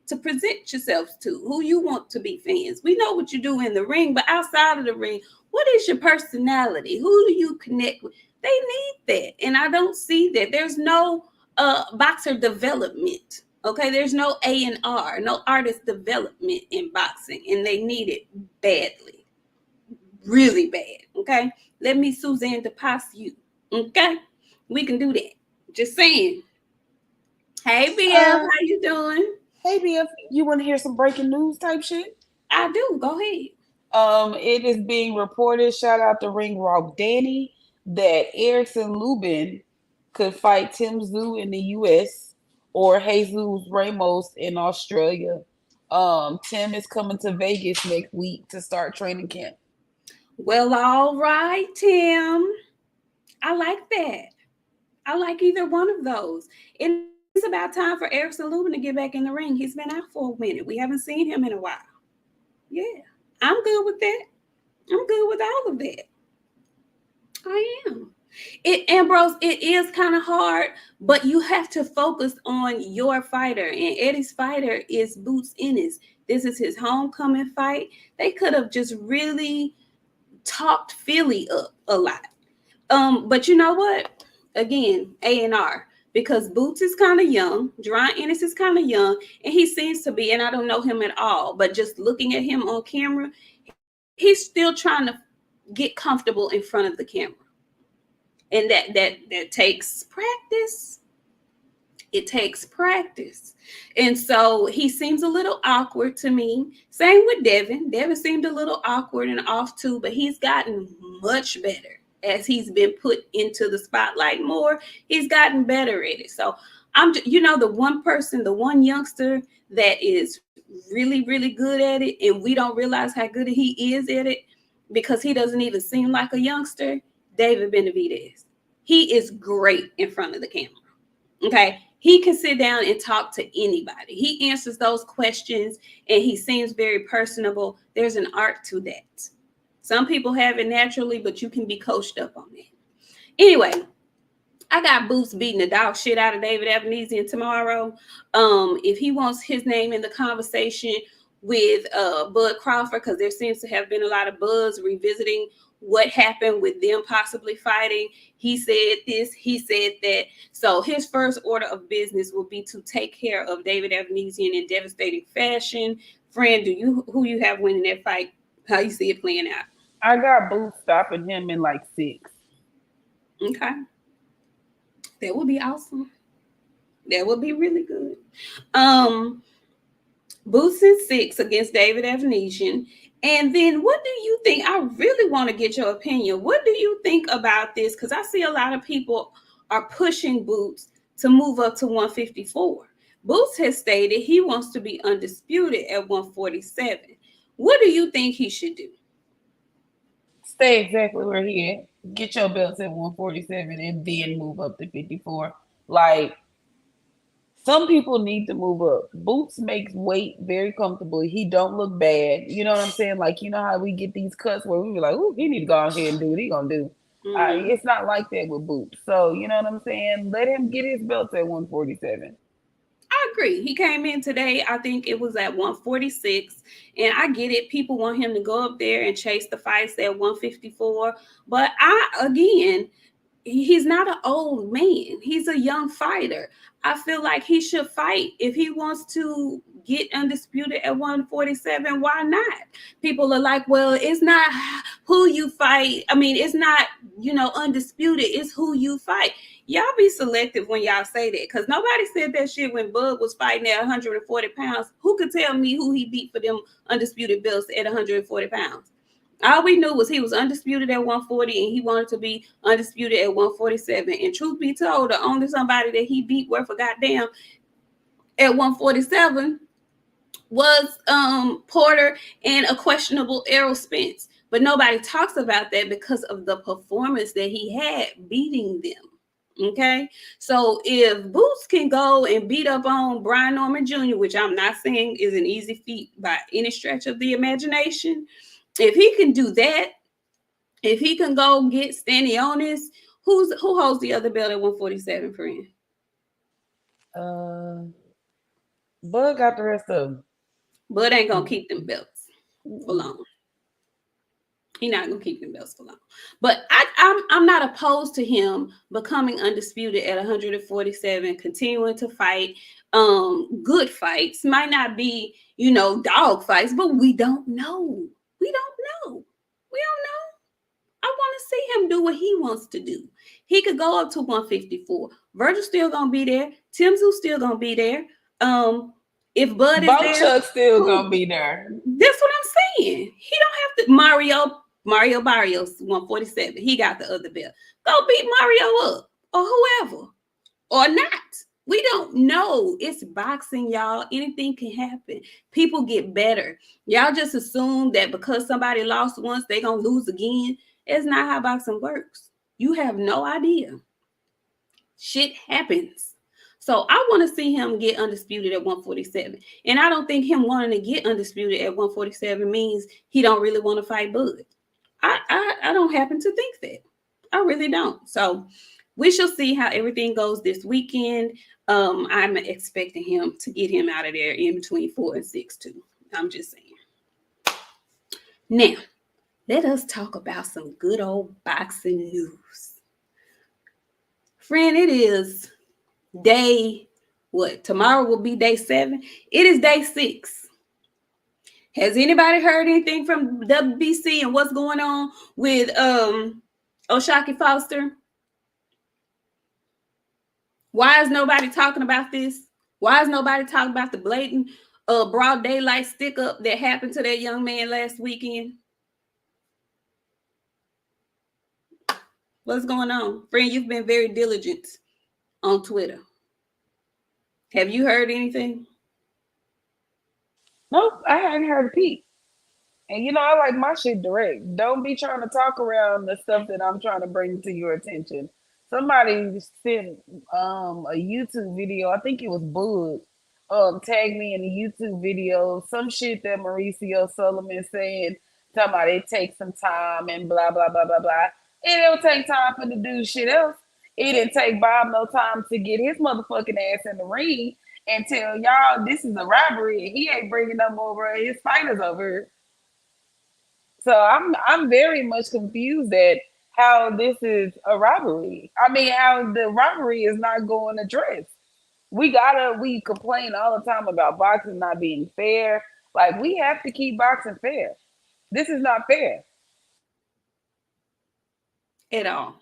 to present yourselves to, who you want to be fans. We know what you do in the ring, but outside of the ring, what is your personality? Who do you connect with? They need that. And I don't see that. There's no boxer development. Okay, there's no A&R, no artist development in boxing, and they need it badly, really bad. Okay, let me Suzanne DePass you. Okay, we can do that. Just saying. Hey, BF, how you doing? Hey, BF, you want to hear some breaking news type shit? I do. Go ahead. It is being reported, shout out to Ring Rock Danny, that Erickson Lubin could fight Tim Tszyu in the US or Jesus Ramos in Australia. Tim is coming to Vegas next week to start training camp. Well, all right, Tim. I like that. I like either one of those. And it's about time for Erickson Lubin to get back in the ring. He's been out for a minute. We haven't seen him in a while. Yeah, I'm good with that. I'm good with all of that. I am. Ambrose, it is kind of hard, but you have to focus on your fighter. And Eddie's fighter is Boots Ennis. This is his homecoming fight. They could have just really talked Philly up a lot. But you know what? Again, A&R. Because Boots is kind of young, Jerron Ennis is kind of young, and he seems to be, and I don't know him at all, but just looking at him on camera, he's still trying to get comfortable in front of the camera. And that takes practice. It takes practice. And so he seems a little awkward to me. Same with Devin. Devin seemed a little awkward and off too, but he's gotten much better as he's been put into the spotlight more. He's gotten better at it. So I'm, the one person, the one youngster that is really, really good at it, and we don't realize how good he is at it because he doesn't even seem like a youngster, David Benavidez. He is great in front of the camera. Okay. He can sit down and talk to anybody. He answers those questions and he seems very personable. There's an art to that. Some people have it naturally, but you can be coached up on that. Anyway, I got Boots beating the dog shit out of David Avanesyan tomorrow. If he wants his name in the conversation with Bud Crawford, because there seems to have been a lot of buzz revisiting what happened with them possibly fighting. He said this, he said that. So his first order of business will be to take care of David Avanesyan in devastating fashion. Friend, who you have winning that fight? How you see it playing out? I got Boots stopping him in like 6. Okay. That would be awesome. That would be really good. Boots in 6 against David Avanesyan. And then what do you think? I really want to get your opinion. What do you think about this? Because I see a lot of people are pushing Boots to move up to 154. Boots has stated he wants to be undisputed at 147. What do you think he should do? Stay exactly where he at. Get your belts at 147 and then move up to 54. Like, some people need to move up. Boots makes weight very comfortably. He don't look bad. You know what I'm saying? Like, you know how we get these cuts where we be like, "Ooh, he need to go ahead and do what he gonna do." Mm-hmm. It's not like that with Boots. So, you know what I'm saying? Let him get his belts at 147. I agree. He came in today, I think it was at 146. And I get it. People want him to go up there and chase the fights at 154. But he's not an old man. He's a young fighter. I feel like he should fight. If he wants to get undisputed at 147, why not? People are like, well, it's not who you fight. I mean, it's not, undisputed. It's who you fight. Y'all be selective when y'all say that, because nobody said that shit when Bud was fighting at 140 pounds. Who could tell me who he beat for them undisputed belts at 140 pounds? All we knew was he was undisputed at 140 and he wanted to be undisputed at 147. And truth be told, the only somebody that he beat worth a goddamn at 147 was Porter and a questionable Errol Spence. But nobody talks about that because of the performance that he had beating them. Okay, so if Boots can go and beat up on Brian Norman Jr., which I'm not saying is an easy feat by any stretch of the imagination, if he can do that, if he can go get Stanionis, who holds the other belt at 147, friend? Bud got the rest of them. Bud ain't gonna keep them belts for long. He's not gonna keep them belts for long. But I'm not opposed to him becoming undisputed at 147, continuing to fight. Good fights. Might not be, dog fights, but we don't know. We don't know. I want to see him do what he wants to do. He could go up to 154. Virgil still gonna be there. Tim's still gonna be there. If Bud is there, Chuck's still gonna be there. That's what I'm saying. He don't have to. Mario Barrios 147. He got the other belt. Go beat Mario up or whoever or not. We don't know. It's boxing, y'all. Anything can happen. People get better. Y'all just assume that because somebody lost once, they're going to lose again. It's not how boxing works. You have no idea. Shit happens. So I want to see him get undisputed at 147. And I don't think him wanting to get undisputed at 147 means he don't really want to fight Bud. I don't happen to think that. I really don't. So we shall see how everything goes this weekend. I'm expecting him to get him out of there in between 4 and 6 too. I'm just saying. Now, let us talk about some good old boxing news. Friend, it is tomorrow will be day 7. It is day 6. Has anybody heard anything from WBC and what's going on with O'Shaquie Foster? Why is nobody talking about this? Why is nobody talking about the blatant broad daylight stick up that happened to that young man last weekend? What's going on? Friend, you've been very diligent on Twitter. Have you heard anything? Nope, I hadn't heard a peep. And I like my shit direct. Don't be trying to talk around the stuff that I'm trying to bring to your attention. Somebody sent a YouTube video. I think it was Bud. Tagged me in the YouTube video. Some shit that Mauricio Solomon said. Talking about it takes some time and blah blah blah blah blah. It don't take time for the do shit else. It didn't take Bob no time to get his motherfucking ass in the ring and tell y'all this is a robbery. He ain't bringing them over. His fighters over. So I'm very much confused at how this is a robbery. I mean, how the robbery is not going addressed. We complain all the time about boxing not being fair. Like, we have to keep boxing fair. This is not fair. At all.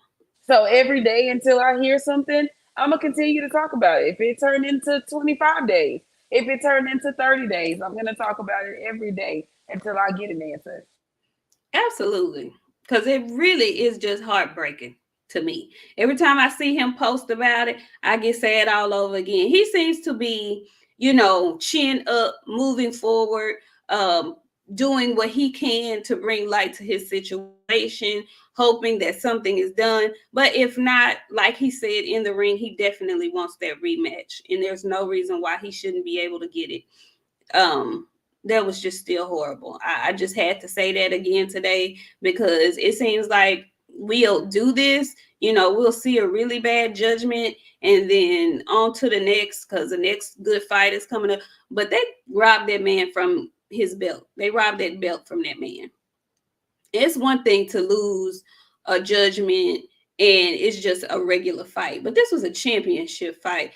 So every day until I hear something, I'm going to continue to talk about it. If it turned into 25 days, if it turned into 30 days, I'm going to talk about it every day until I get an answer. Absolutely. Because it really is just heartbreaking to me. Every time I see him post about it, I get sad all over again. He seems to be, chin up, moving forward, doing what he can to bring light to his situation, hoping that something is done. But if not, like he said in the ring, he definitely wants that rematch. And there's no reason why he shouldn't be able to get it. That was just still horrible. I just had to say that again today, because it seems like we'll do this, we'll see a really bad judgment and then on to the next, because the next good fight is coming up. But they robbed that man from his belt. They robbed that belt from that man. It's one thing to lose a judgment and it's just a regular fight, but this was a championship fight.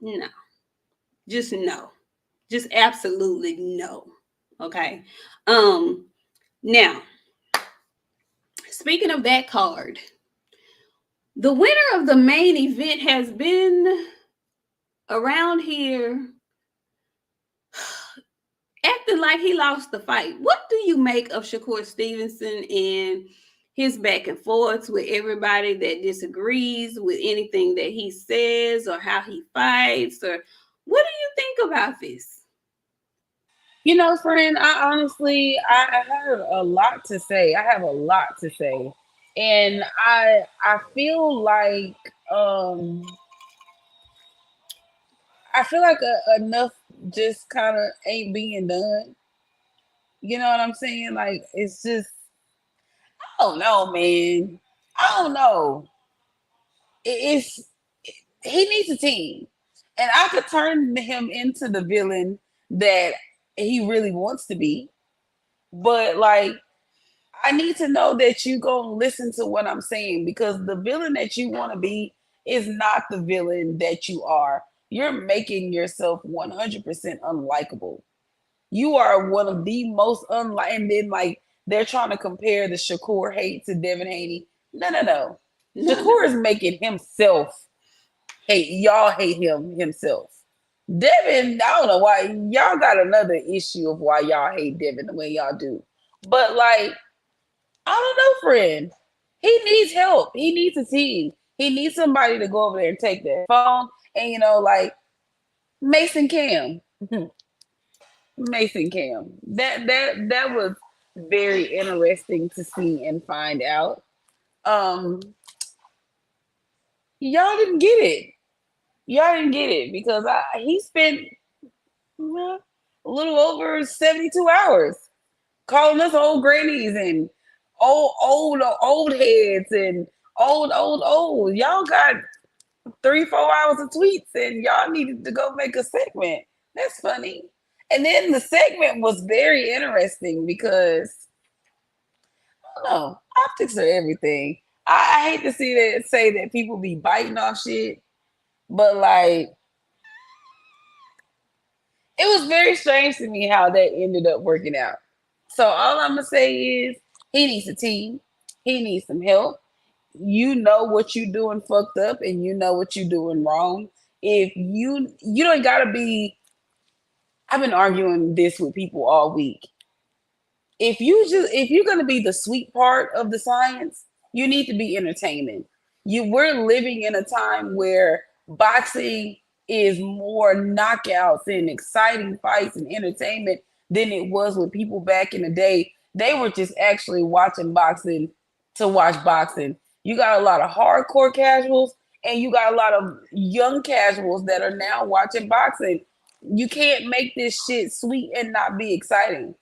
No, just no. Just absolutely no. Okay. Now, speaking of that card, the winner of the main event has been around here acting like he lost the fight. What do you make of Shakur Stevenson and his back and forths with everybody that disagrees with anything that he says or how he fights? Or what do you think about this? You know, friend, I have a lot to say. I have a lot to say. And I feel like enough just kind of ain't being done. You know what I'm saying? Like it's just I don't know, man. I don't know. It's he needs a team. And I could turn him into the villain that he really wants to be. But like I need to know that you gonna listen to what I'm saying because the villain that you want to be is not the villain that you are. You're making yourself 100% unlikable. You are one of the most unlike, and then like they're trying to compare the Shakur hate to Devin Haney. No, no, no. Shakur is making himself hate. Y'all hate him himself. Devin, I don't know why y'all got another issue of why y'all hate Devin the way y'all do. But like I don't know, friend. He needs help. He needs a team. He needs somebody to go over there and take that phone. And like Mason Cam. Mason Cam. That was very interesting to see and find out. Um, y'all didn't get it. Y'all didn't get it because he spent a little over 72 hours calling us old grannies and old heads and old. Y'all got 3-4 hours of tweets and y'all needed to go make a segment. That's funny. And then the segment was very interesting because I don't know, optics are everything. I hate to say that people be biting off shit, but like it was very strange to me how that ended up working out. So all I'm gonna say is he needs a team. He needs some help. You know what you doing fucked up, and you know what you doing wrong. If you don't gotta be. I've been arguing this with people all week. If you're gonna be the sweet part of the science, you need to be entertainment. We're living in a time where boxing is more knockouts and exciting fights and entertainment than it was with people back in the day. They were just actually watching boxing to watch boxing. You got a lot of hardcore casuals and you got a lot of young casuals that are now watching boxing. You can't make this shit sweet and not be exciting.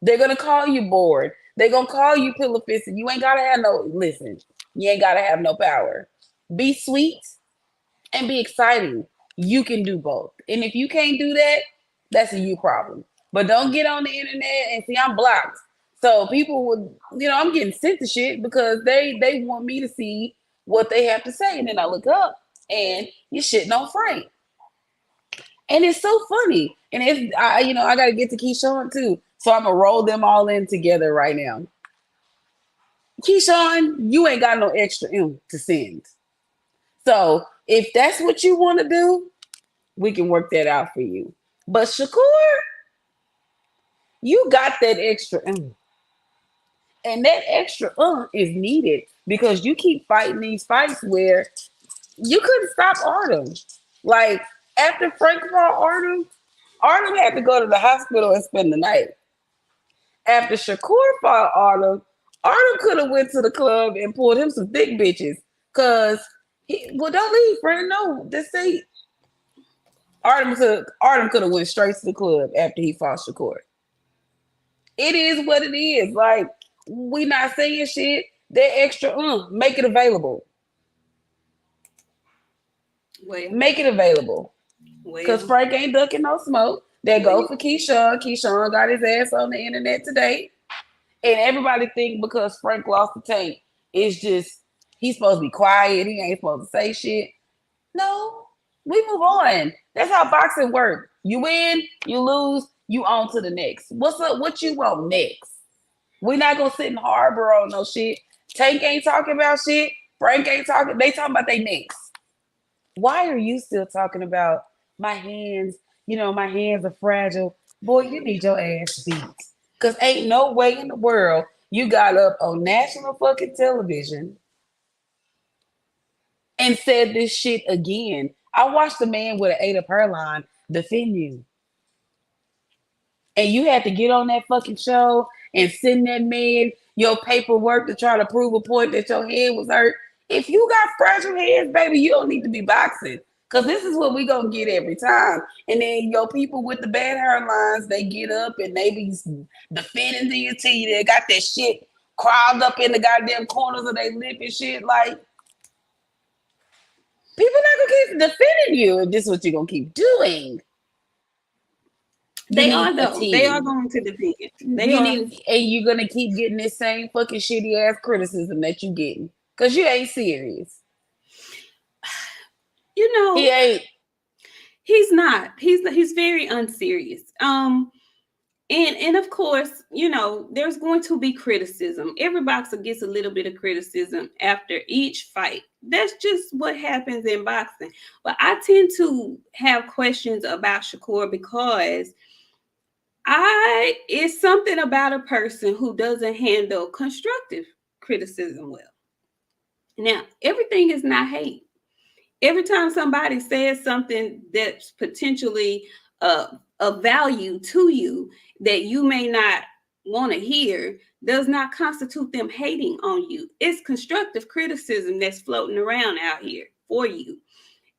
They're gonna call you bored. They're gonna call you pillow fisted. You ain't gotta have no listen. You ain't gotta have no power. Be sweet and be exciting. You can do both. And if you can't do that, that's a you problem. But don't get on the internet and see I'm blocked. So people would, I'm getting sent to shit because they want me to see what they have to say. And then I look up and you're shitting on Frank. And it's so funny. And I gotta get to Keyshawn too. So I'm gonna roll them all in together right now. Keyshawn, you ain't got no extra M to send. So if that's what you want to do, we can work that out for you. But Shakur, you got that extra M. And that extra is needed because you keep fighting these fights where you couldn't stop Artem. Like after Frank fought Artem had to go to the hospital and spend the night. After Shakur fought Artem could have went to the club and pulled him some thick bitches. Cause don't leave, friend. No, just say Artem could have went straight to the club after he fought Shakur. It is what it is. Like we not saying shit. That extra make it available. Make it available. Because Frank ain't ducking no smoke. They go for Keyshawn. Keyshawn got his ass on the internet today. And everybody think because Frank lost the tank, it's just he's supposed to be quiet. He ain't supposed to say shit. No, we move on. That's how boxing works. You win, you lose, you on to the next. What's up? What you want next? We're not gonna sit and harbor on no shit. Tank ain't talking about shit. Frank ain't talking. They talking about they necks. Why are you still talking about my hands? You know, my hands are fragile. Boy, you need your ass beat. Because ain't no way in the world you got up on national fucking television and said this shit again. I watched a man with an 8 up hairline defend you. And you had to get on that fucking show and send that man your paperwork to try to prove a point that your head was hurt. If you got fragile hands, baby, you don't need to be boxing. Cause this is what we gonna get every time. And then your people with the bad hairlines, they get up and they be defending to your teeth. They got that shit crawled up in the goddamn corners of their lip and shit. Like, people not gonna keep defending you if this is what you're gonna keep doing. They are though. They are going to defend it. And you're gonna keep getting this same fucking shitty ass criticism that you getting because you ain't serious. You know, he ain't. He's not. He's very unserious. And of course, you know, there's going to be criticism. Every boxer gets a little bit of criticism after each fight. That's just what happens in boxing. But I tend to have questions about Shakur because it's something about a person who doesn't handle constructive criticism well. Now, everything is not hate. Every time somebody says something that's potentially of value to you that you may not want to hear does not constitute them hating on you. It's constructive criticism that's floating around out here for you.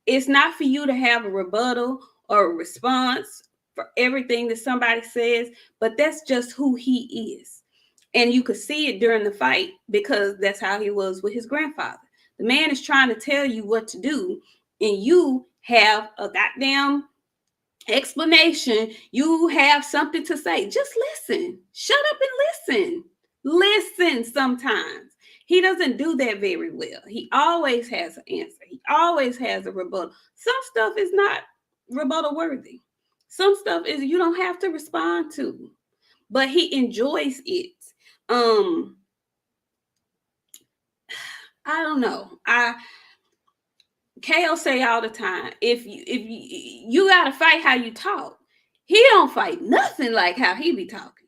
It's not for you to have a rebuttal or a response for everything that somebody says, but that's just who he is. And you could see it during the fight because that's how he was with his grandfather. The man is trying to tell you what to do, and you have a goddamn explanation. You have something to say. Just listen. Shut up and listen. Listen sometimes. He doesn't do that very well. He always has an answer. He always has a rebuttal. Some stuff is not rebuttal worthy. Some stuff is you don't have to respond to, but he enjoys it. I don't know. KO say all the time, if you gotta fight how you talk. He don't fight nothing like how he be talking.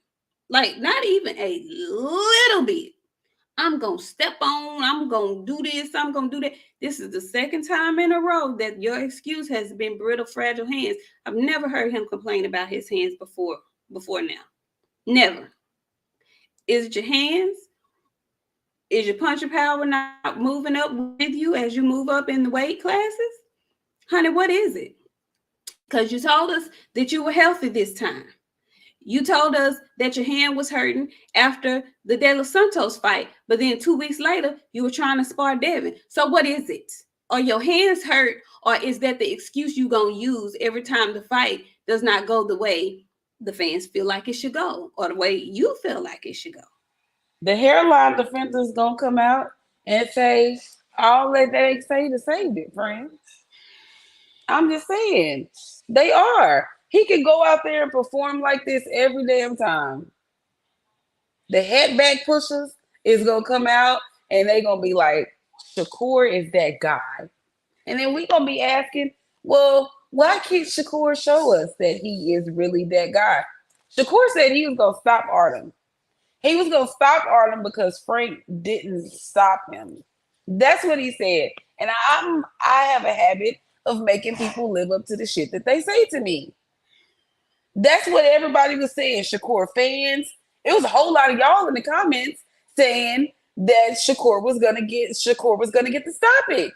Like not even a little bit. I'm gonna step on, I'm gonna do this, I'm gonna do that. This is the second time in a row that your excuse has been brittle, fragile hands. I've never heard him complain about his hands before now. Never. Is it your hands? Is your punching power not moving up with you as you move up in the weight classes? Honey, what is it? Because you told us that you were healthy this time. You told us that your hand was hurting after the De Los Santos fight, but then 2 weeks later, you were trying to spar Devin. So what is it? Are your hands hurt, or is that the excuse you're going to use every time the fight does not go the way the fans feel like it should go, or the way you feel like it should go? The hairline defender is gonna come out and say all that they say to save it, friends. I'm just saying they are. He can go out there and perform like this every damn time. The head back pushers is gonna come out and they're gonna be like, Shakur is that guy. And then we're gonna be asking, well, why can't Shakur show us that he is really that guy? Shakur said he was gonna stop Artem. He was going to stop Artem because Frank didn't stop him. That's what he said. And I have a habit of making people live up to the shit that they say to me. That's what everybody was saying. Shakur fans. It was a whole lot of y'all in the comments saying that Shakur was gonna get the stoppage.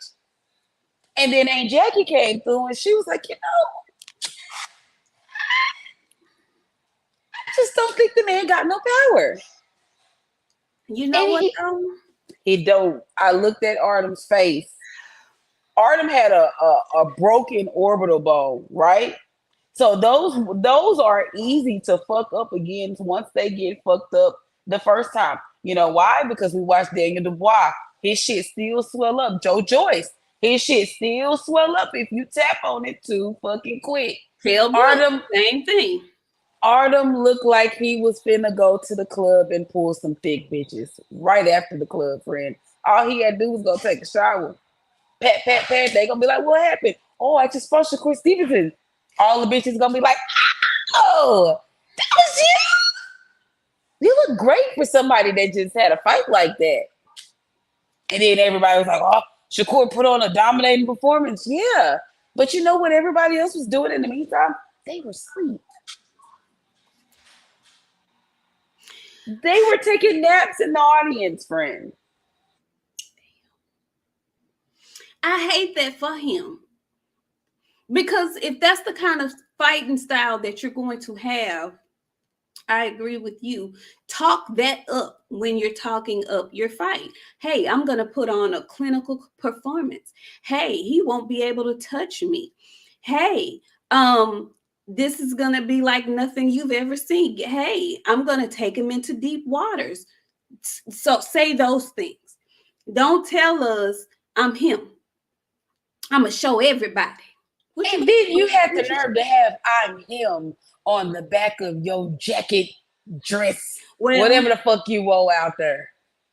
And then Aunt Jackie came through and she was like, I just don't think the man got no power. You know what? He don't. I looked at Artem's face. Artem had a broken orbital bone, right? So those are easy to fuck up again once they get fucked up the first time. You know why? Because we watched Daniel Dubois. His shit still swell up. Joe Joyce. His shit still swell up if you tap on it too fucking quick. Artem, same thing. Artem looked like he was finna go to the club and pull some thick bitches right after the club, friend. All he had to do was go take a shower. Pat, pat, pat. They gonna be like, what happened? Oh, I just fought Shakur Stevenson. All the bitches gonna be like, oh, that was you. You look great for somebody that just had a fight like that. And then everybody was like, oh, Shakur put on a dominating performance. Yeah. But you know what everybody else was doing in the meantime? They were asleep. They were taking naps in the audience, friend. I hate that for him. Because if that's the kind of fighting style that you're going to have, I agree with you. Talk that up when you're talking up your fight. Hey, I'm going to put on a clinical performance. Hey, he won't be able to touch me. Hey, this is going to be like nothing you've ever seen. Hey, I'm going to take him into deep waters. So say those things. Don't tell us I'm him. I'm going to show everybody. And then you had the nerve to have I'm him on the back of your jacket, dress, whatever the fuck you wore out there.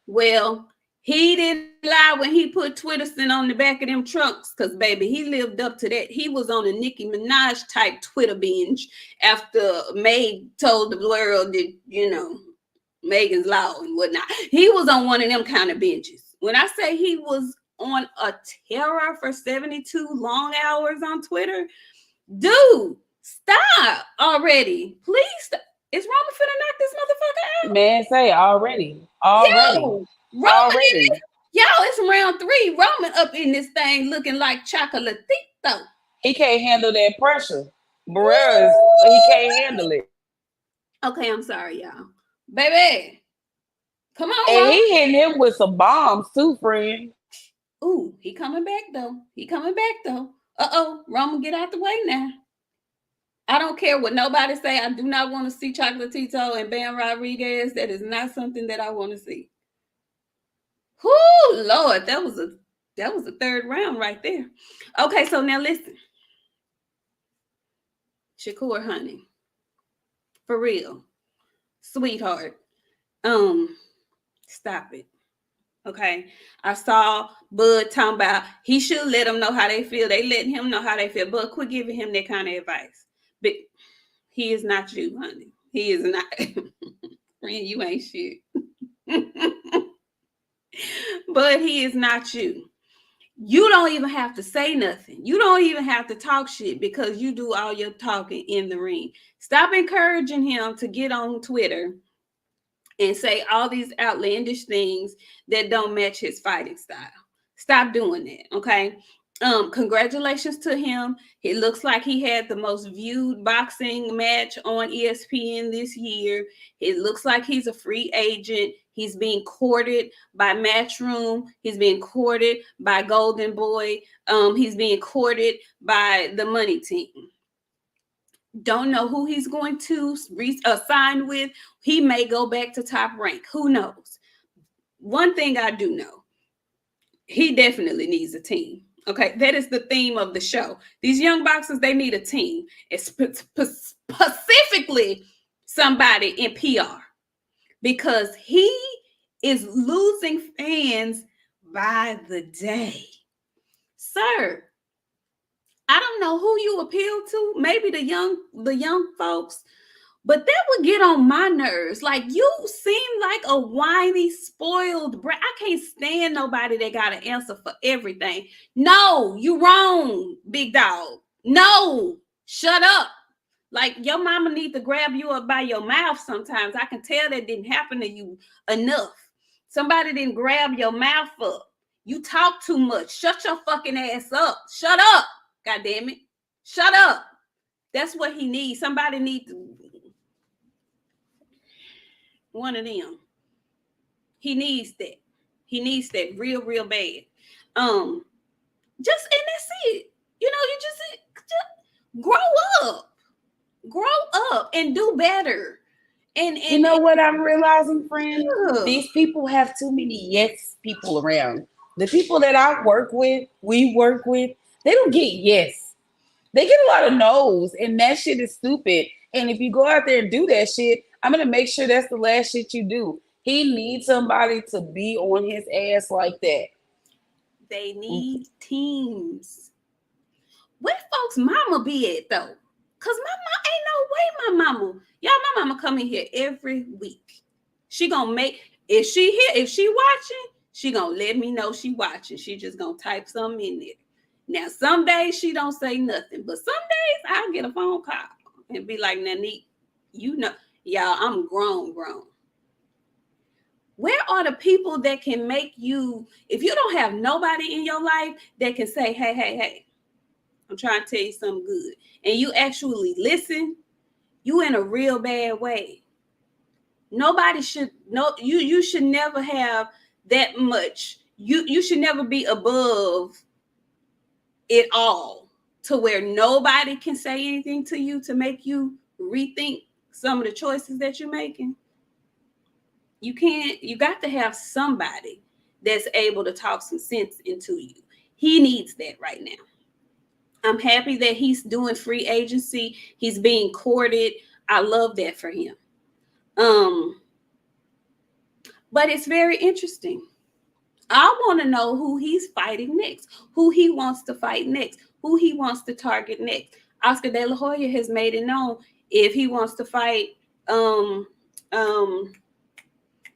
Well, he didn't lie when he put Twitterson on the back of them trunks, because, baby, he lived up to that. He was on a Nicki Minaj type Twitter binge after Meg told the world that, you know, Megan's Law and whatnot. He was on one of them kind of binges. When I say he was on a terror for 72 long hours on Twitter, dude, stop already. Please stop. Is Roman finna knock this motherfucker out? Man, say already. Yo, it's round 3. Roman up in this thing looking like Chocolatito. He can't handle that pressure. Moralla, he can't handle it. Okay, I'm sorry, y'all. Baby, come on, and Roman. he hitting him with some bombs too, friend. Ooh, he coming back though. Uh-oh, Roman, get out the way now. I don't care what nobody say. I do not want to see Chocolatito and Bam Rodriguez. That is not something that I want to see. Whoo, Lord, that was a third round right there. Okay, so now listen. Shakur, honey. For real. Sweetheart. Stop it. Okay. I saw Bud talking about he should let them know how they feel. They letting him know how they feel. Bud, quit giving him that kind of advice. But he is not you, honey. He is not. Friend, you ain't shit. But he is not you. You don't even have to say nothing. You don't even have to talk shit because you do all your talking in the ring. Stop encouraging him to get on Twitter and say all these outlandish things that don't match his fighting style. Stop doing that, okay? Congratulations to him. It looks like he had the most viewed boxing match on ESPN this year. It looks like he's a free agent. He's being courted by Matchroom. He's being courted by Golden Boy. He's being courted by the Money Team. Don't know who he's going to sign with. He may go back to Top Rank. Who knows? One thing I do know, he definitely needs a team. Okay, that is the theme of the show. These young boxers, they need a team. It's specifically somebody in PR, because he is losing fans by the day. Sir, I don't know who you appeal to. Maybe the young folks, but that would get on my nerves. Like, you seem like a whiny, spoiled brat. I can't stand nobody that got an answer for everything. No, you wrong, big dog. No, shut up. Like, your mama need to grab you up by your mouth sometimes. I can tell that didn't happen to you enough. Somebody didn't grab your mouth up. You talk too much. Shut your fucking ass up. Shut up. God damn it. Shut up. That's what he needs. Somebody needs one of them. He needs that. He needs that real, real bad. And that's it. You know, you just grow up. Grow up and do better. And you know what I'm realizing, friend? Yeah. These people have too many yes people around. The people that we work with, they don't get yes. They get a lot of no's, and that shit is stupid. And if you go out there and do that shit, I'm gonna make sure that's the last shit you do. He needs somebody to be on his ass like that. They need teams. Where folks' mama be at though? Cause my mom ain't no way my mama. Y'all, my mama come in here every week. She gonna make if she here, if she watching, she gonna let me know she watching. She just gonna type something in there. Now, some days she don't say nothing, but some days I'll get a phone call and be like, Nik, you know, y'all, I'm grown. Where are the people that can make you, if you don't have nobody in your life that can say, hey, I'm trying to tell you something good, and you actually listen, you in a real bad way. Nobody should know you should never have that much. You should never be above it all to where nobody can say anything to you to make you rethink some of the choices that you're making. You got to have somebody that's able to talk some sense into you. He needs that right now. I'm happy that he's doing free agency. He's being courted. I love that for him. But it's very interesting. I want to know who he's fighting next, who he wants to fight next, who he wants to target next. Oscar De La Hoya has made it known if he wants to fight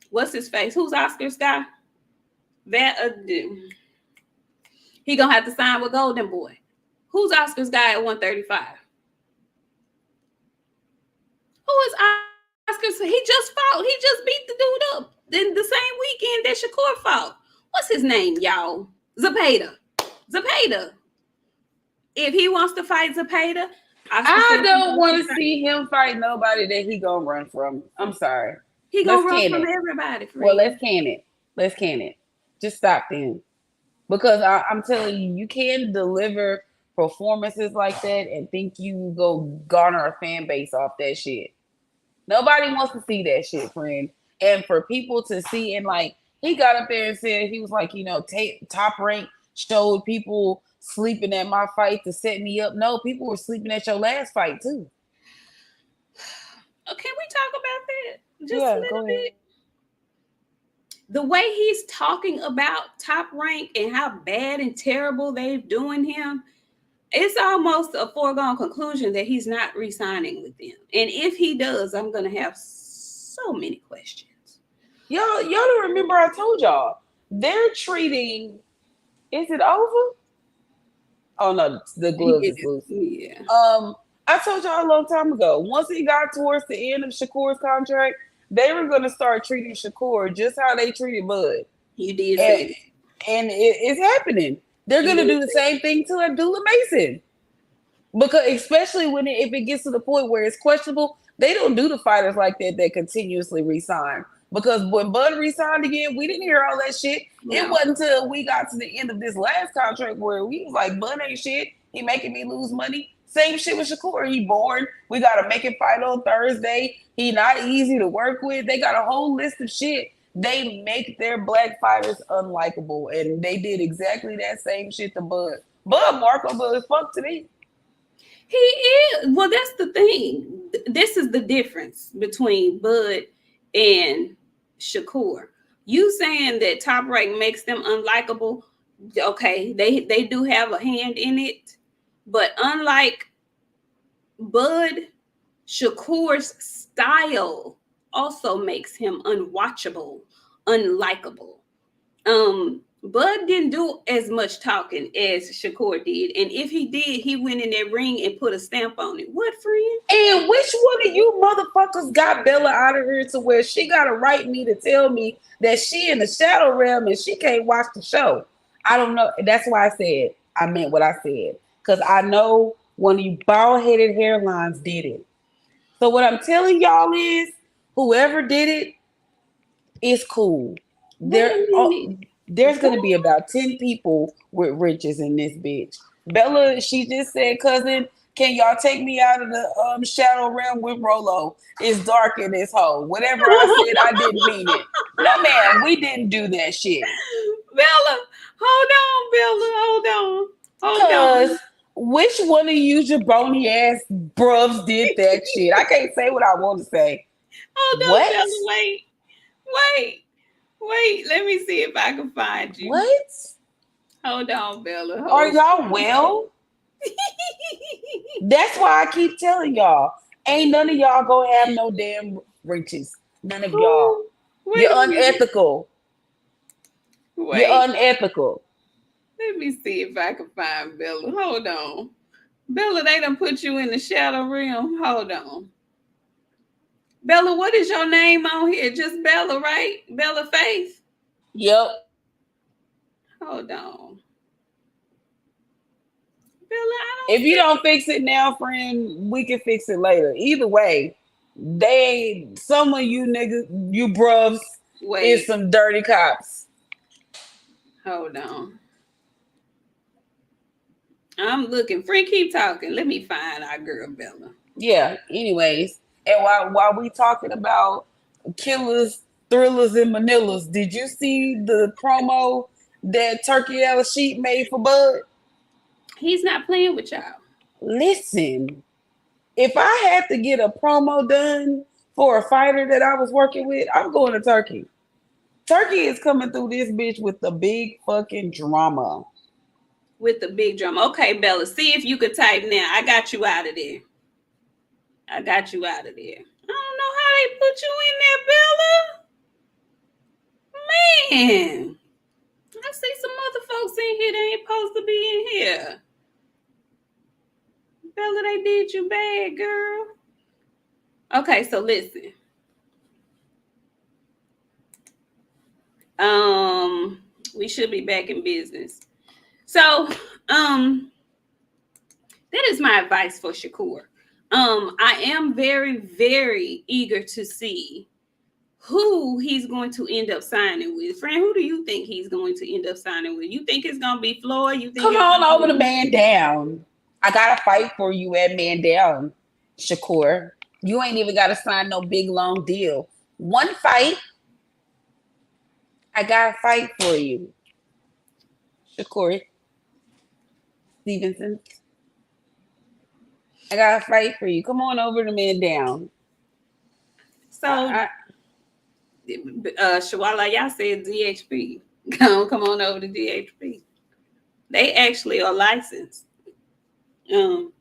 what's his face? Who's Oscar's guy? He gonna have to sign with Golden Boy. Who's Oscar's guy at 135? Who is Oscar's? He just fought. He just beat the dude up. Then the same weekend that Shakur fought. What's his name, y'all? Zepeda. If he wants to fight Zepeda, I don't want to see him fight nobody that he gonna run from. I'm sorry. He gonna run from everybody. Well, let's can it. Just stop then. Because I'm telling you, you can deliver performances like that and think you go garner a fan base off that shit. Nobody wants to see that shit, friend. And for people to see, and like, he got up there and said, he was like, Top Rank showed people sleeping at my fight to set me up. No, people were sleeping at your last fight too. Can we talk about that? Just a little bit. The way he's talking about Top Rank and how bad and terrible they're doing him, it's almost a foregone conclusion that he's not re-signing with them. And if he does, I'm going to have so many questions. Y'all don't remember I told y'all. They're treating... Is it over? Oh, no. The gloves is loose. Yeah. I told y'all a long time ago, once he got towards the end of Shakur's contract, they were going to start treating Shakur just how they treated Bud. You did say that. And it's happening. They're going to do the same thing to Abdullah Mason. Because especially if it gets to the point where it's questionable, they don't do the fighters like that continuously resign. Because when Bud resigned again, we didn't hear all that shit. No. It wasn't until we got to the end of this last contract where we was like, Bud ain't shit. He making me lose money. Same shit with Shakur. He bored. We got to make him fight on Thursday. He not easy to work with. They got a whole list of shit. They make their black fighters unlikable. And they did exactly that same shit to Bud. Bud marketable as fuck to me. He is. Well, that's the thing. This is the difference between Bud and Shakur. You saying that Top Rank makes them unlikable. Okay, they do have a hand in it. But unlike Bud, Shakur's style also makes him unwatchable, unlikable. Bud didn't do as much talking as Shakur did. And if he did, he went in that ring and put a stamp on it. What, friend? And which one of you motherfuckers got Bella out of here to where she got to write me to tell me that she in the shadow realm and she can't watch the show? I don't know. That's why I meant what I said. Because I know one of you bald-headed hairlines did it. So what I'm telling y'all is, whoever did it is cool. There's going to be about 10 people with riches in this bitch. Bella, she just said, cousin, can y'all take me out of the shadow realm with Rolo? It's dark in this hole. Whatever I said, I didn't mean it. No, man, we didn't do that shit. Bella, hold on, Bella, hold on. Which one of you jabroni ass bruvs did that shit? I can't say what I want to say. Hold on, What? Bella. Wait. Let me see if I can find you. What? Hold on, Bella. Are Hold. y'all well? That's why I keep telling y'all. Ain't none of y'all gonna have no damn riches. None of y'all. Who? Wait You're a minute. unethical. You're Wait. unethical. Let me see if I can find Bella. Hold on. Bella, they done put you in the shadow realm. Hold on. Bella, what is your name on here? Just Bella, right? Bella Faith. Yep. Hold on. Bella, I If don't you see. don't fix it now, friend, we can fix it later. Either way, some of you niggas, you bruvs, is Wait. some dirty cops. Hold on. I'm looking. Friend, keep talking. Let me find our girl Bella. Yeah. Anyways, and while we talking about killers, thrillers, and Manilas, did you see the promo that Turkey Al Sheep made for Bud? He's not playing with y'all. Listen, if I had to get a promo done for a fighter that I was working with, I'm going to Turkey. Turkey is coming through this bitch with the big fucking drama. With the big drum. Okay, Bella, see if you could type now. I got you out of there. I got you out of there. I don't know how they put you in there, Bella. Man, I see some other folks in here that ain't supposed to be in here. Bella, they did you bad, girl. Okay, so listen. We should be back in business. So, that is my advice for Shakur. I am very, very eager to see who he's going to end up signing with. Friend, who do you think he's going to end up signing with? You think it's going to be Floyd? You think Come it's on going over to to be... Man Down. I got to fight for you at Man Down, Shakur. You ain't even got to sign no big long deal. One fight, I got to fight for you, Shakur Stevenson. I got to fight for you. Come on over to Man Down. So, Shawala, y'all said DHP. Come on over to DHP. They actually are licensed. Um,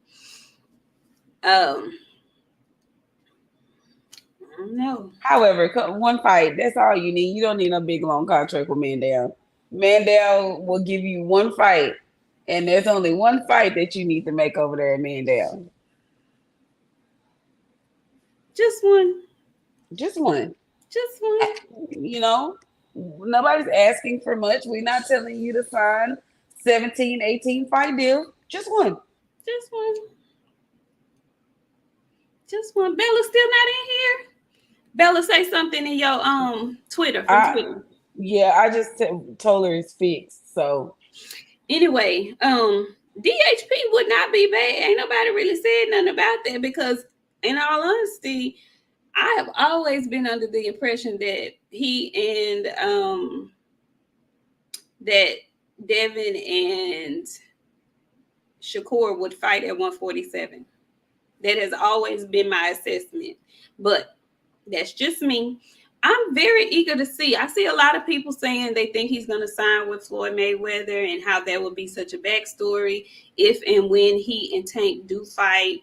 um, I don't know. However, one fight, that's all you need. You don't need a big long contract with Mandel. Mandel will give you one fight, and there's only one fight that you need to make over there at Mandel. Just one. Just one. Just one. You know, nobody's asking for much. We're not telling you to sign 17, 18 fight deal. Just one. Just one. Just one. Bella's still not in here. Bella, say something in your Twitter from Twitter. Yeah, I just told her it's fixed. So anyway, DHP would not be bad. Ain't nobody really said nothing about that because, in all honesty, I have always been under the impression that he and that Devin and Shakur would fight at 147. That has always been my assessment, but that's just me. I'm very eager to see. I see a lot of people saying they think he's going to sign with Floyd Mayweather and how that would be such a backstory if and when he and Tank do fight.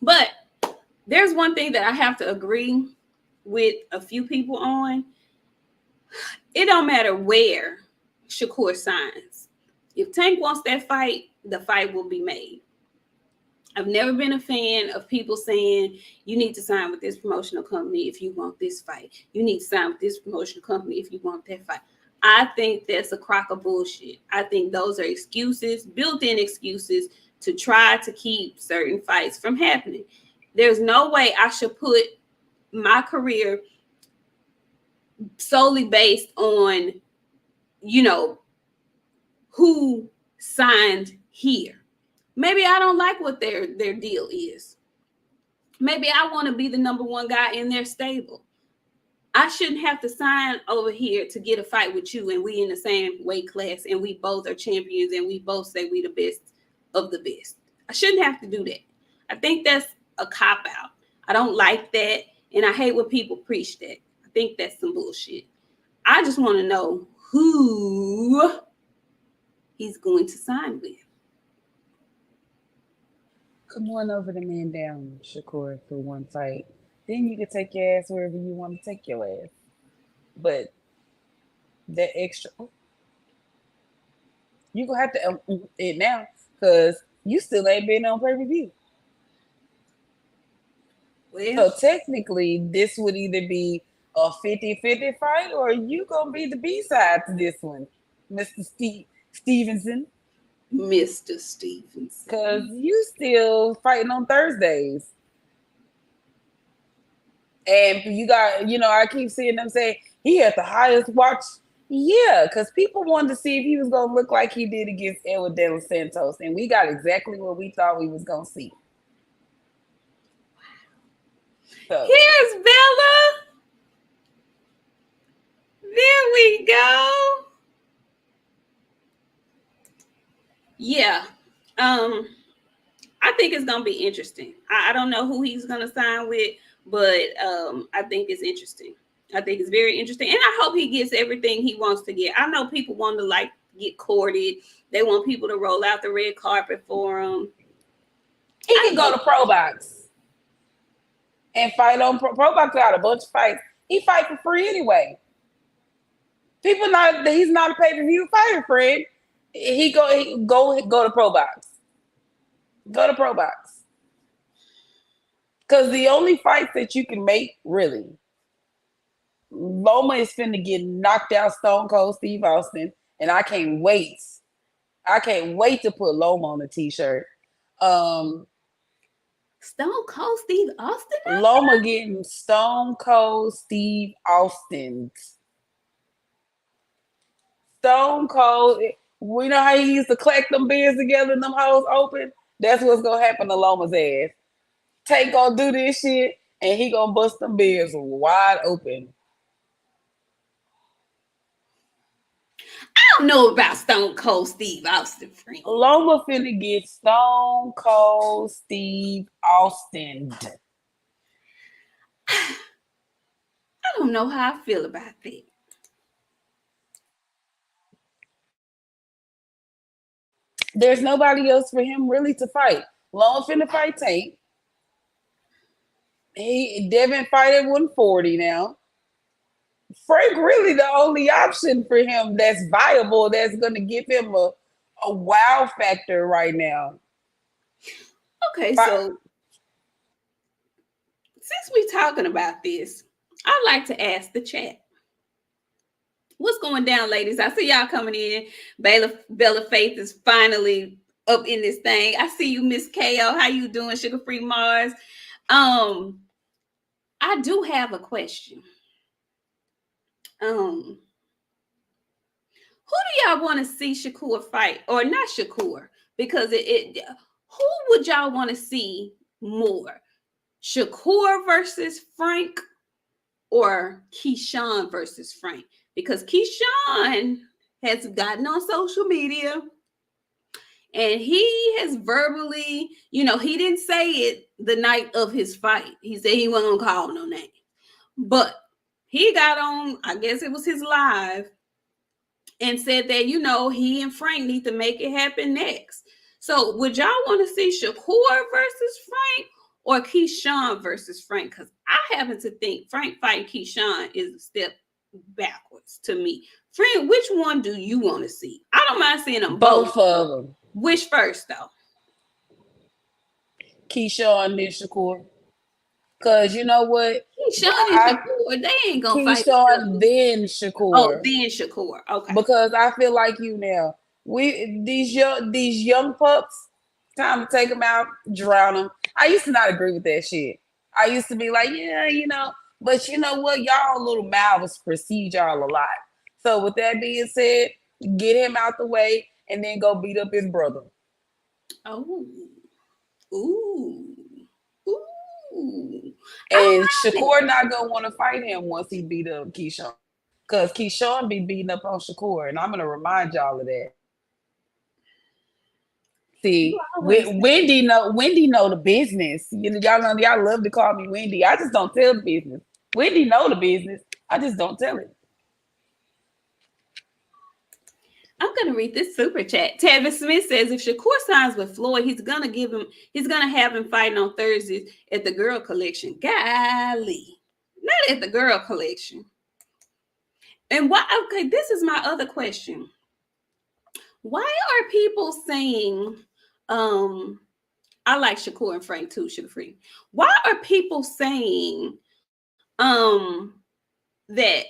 But there's one thing that I have to agree with a few people on. It don't matter where Shakur signs. If Tank wants that fight, the fight will be made. I've never been a fan of people saying you need to sign with this promotional company if you want this fight. You need to sign with this promotional company if you want that fight. I think that's a crock of bullshit. I think those are excuses, built-in excuses to try to keep certain fights from happening. There's no way I should put my career solely based on, who signed here. Maybe I don't like what their deal is. Maybe I want to be the number one guy in their stable. I shouldn't have to sign over here to get a fight with you, and we in the same weight class, and we both are champions, and we both say we the best of the best. I shouldn't have to do that. I think that's a cop out. I don't like that, and I hate when people preach that. I think that's some bullshit. I just want to know who he's going to sign with. Come on over the man down, Shakur, for one fight. Then you can take your ass wherever you want to take your ass. But that extra, you gonna have to it now because you still ain't been on pay per view. Well, So technically, this would either be a 50-50 fight or you gonna be the B side to this one, Mr. Stevenson. Mr. Stevenson. Because you still fighting on Thursdays. And you got, I keep seeing them say he had the highest watch. Yeah, because people wanted to see if he was going to look like he did against Errol de los Santos. And we got exactly what we thought we was going to see. So. Here's Bella. There we go. Yeah. I think it's gonna be interesting. I don't know who he's gonna sign with, but I think it's interesting. I think it's very interesting, and I hope he gets everything he wants to get. I know people want to get courted. They want people to roll out the red carpet for him. He can go to Pro Box and fight on Pro Box. Got a bunch of fights. He fight for free anyway. He's not a pay-per-view fighter, Fred. He go to Pro Box. Go to Pro Box. Because the only fights that you can make, really, Loma is finna get knocked out Stone Cold Steve Austin, and I can't wait. I can't wait to put Loma on a t-shirt. Stone Cold Steve Austin? Loma getting Stone Cold Steve Austin. Stone Cold, we know how he used to collect them beers together and them hoes open. That's what's gonna happen to Loma's ass. Tank gonna do this shit and he gonna bust them beers wide open. I don't know about Stone Cold Steve Austin, friend. Loma finna get Stone Cold Steve Austin. I don't know how I feel about that. There's nobody else for him really to fight. Loma finna fight Tank. Devin fight at 140 now. Frank really the only option for him that's viable, that's going to give him a wow factor right now. Okay, so since we're talking about this, I'd like to ask the chat. What's going down, ladies? I see y'all coming in. Bella Faith is finally up in this thing. I see you, Miss KO. How you doing, Sugar Free Mars? I do have a question. Who do y'all want to see Shakur fight? Or not Shakur, because who would y'all want to see more? Shakur versus Frank or Keyshawn versus Frank? Because Keyshawn has gotten on social media and he has verbally, he didn't say it the night of his fight. He said he wasn't gonna call no name. But he got on, I guess it was his live, and said that, he and Frank need to make it happen next. So would y'all want to see Shakur versus Frank or Keyshawn versus Frank? Because I happen to think Frank fighting Keyshawn is a step backwards to me. Frank, which one do you want to see? I don't mind seeing them both. Both of them. Which first, though? Keyshawn and Shakur. Because you know what? Keyshawn and Shakur, they ain't going to fight. Keyshawn, then Shakur. Oh, then Shakur. Okay. Because I feel like you now. These young pups, time to take them out, drown them. I used to not agree with that shit. I used to be like, yeah, but you know what? Y'all little mouths precede y'all a lot. So with that being said, get him out the way and then go beat up his brother. Oh. Ooh. Ooh. And Shakur not gonna want to fight him once he beat up Keyshawn. Because Keyshawn be beating up on Shakur. And I'm gonna remind y'all of that. See, Wendy know the business. Y'all love to call me Wendy. I just don't tell the business. Wendy know the business. I just don't tell it. I'm gonna read this super chat. Tevin Smith says if Shakur signs with Floyd, he's gonna have him fighting on Thursdays at the Girl Collection. Golly, not at the Girl Collection. And why? Okay, this is my other question. Why are people saying, I like Shakur and Frank too, sugar free. Why are people saying, that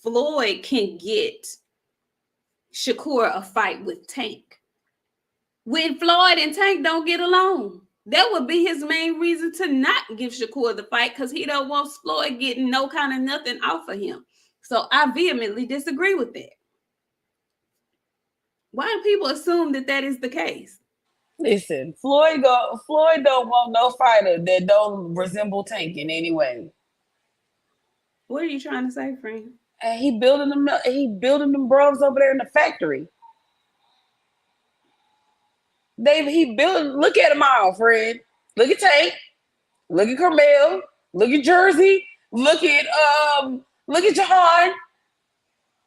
Floyd can get Shakur a fight with Tank when Floyd and Tank don't get along? That would be his main reason to not give Shakur the fight, because he don't want Floyd getting no kind of nothing off of him. So I vehemently disagree with that. Why do people assume that is the case? Listen, Floyd don't want no fighter that don't resemble Tank in any way. What are you trying to say, Frank? And he building them bros over there in the factory. Look at them all, Fred. Look at Tank. Look at Carmel. Look at Jersey. Look at Jahan.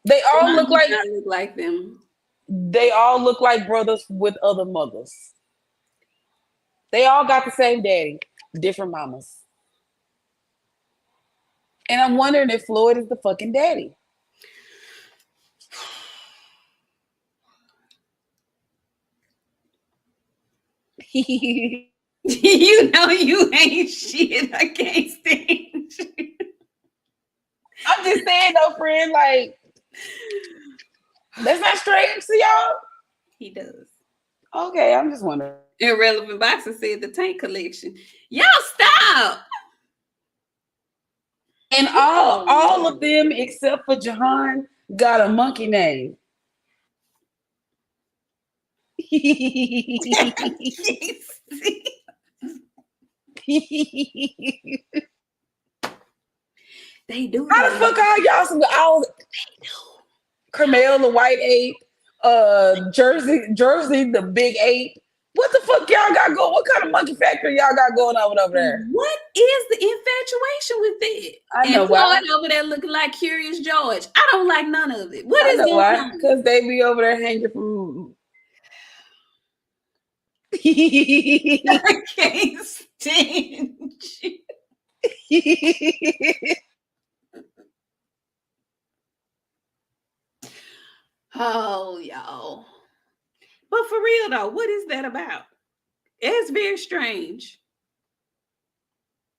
They all look like them. They all look like brothers with other mothers. They all got the same daddy, different mamas. And I'm wondering if Floyd is the fucking daddy. You know you ain't shit. I can't stand you. I'm just saying though, friend, like, that's not strange to y'all? He does. Okay, I'm just wondering. Irrelevant Boxer said the Tank Collection. Y'all stop. And all of them except for Jahan got a monkey name. They do. How the fuck are y'all? Carmel the white ape, Jersey the big ape. What the fuck y'all got going? What kind of monkey factory y'all got going on over there? What is the infatuation with it? I know and why. Floyd over there looking like Curious George. I don't like none of it. What is going on? Because they be over there hanging from. I can't stand you. Oh, y'all. But for real though, what is that about? It's very strange.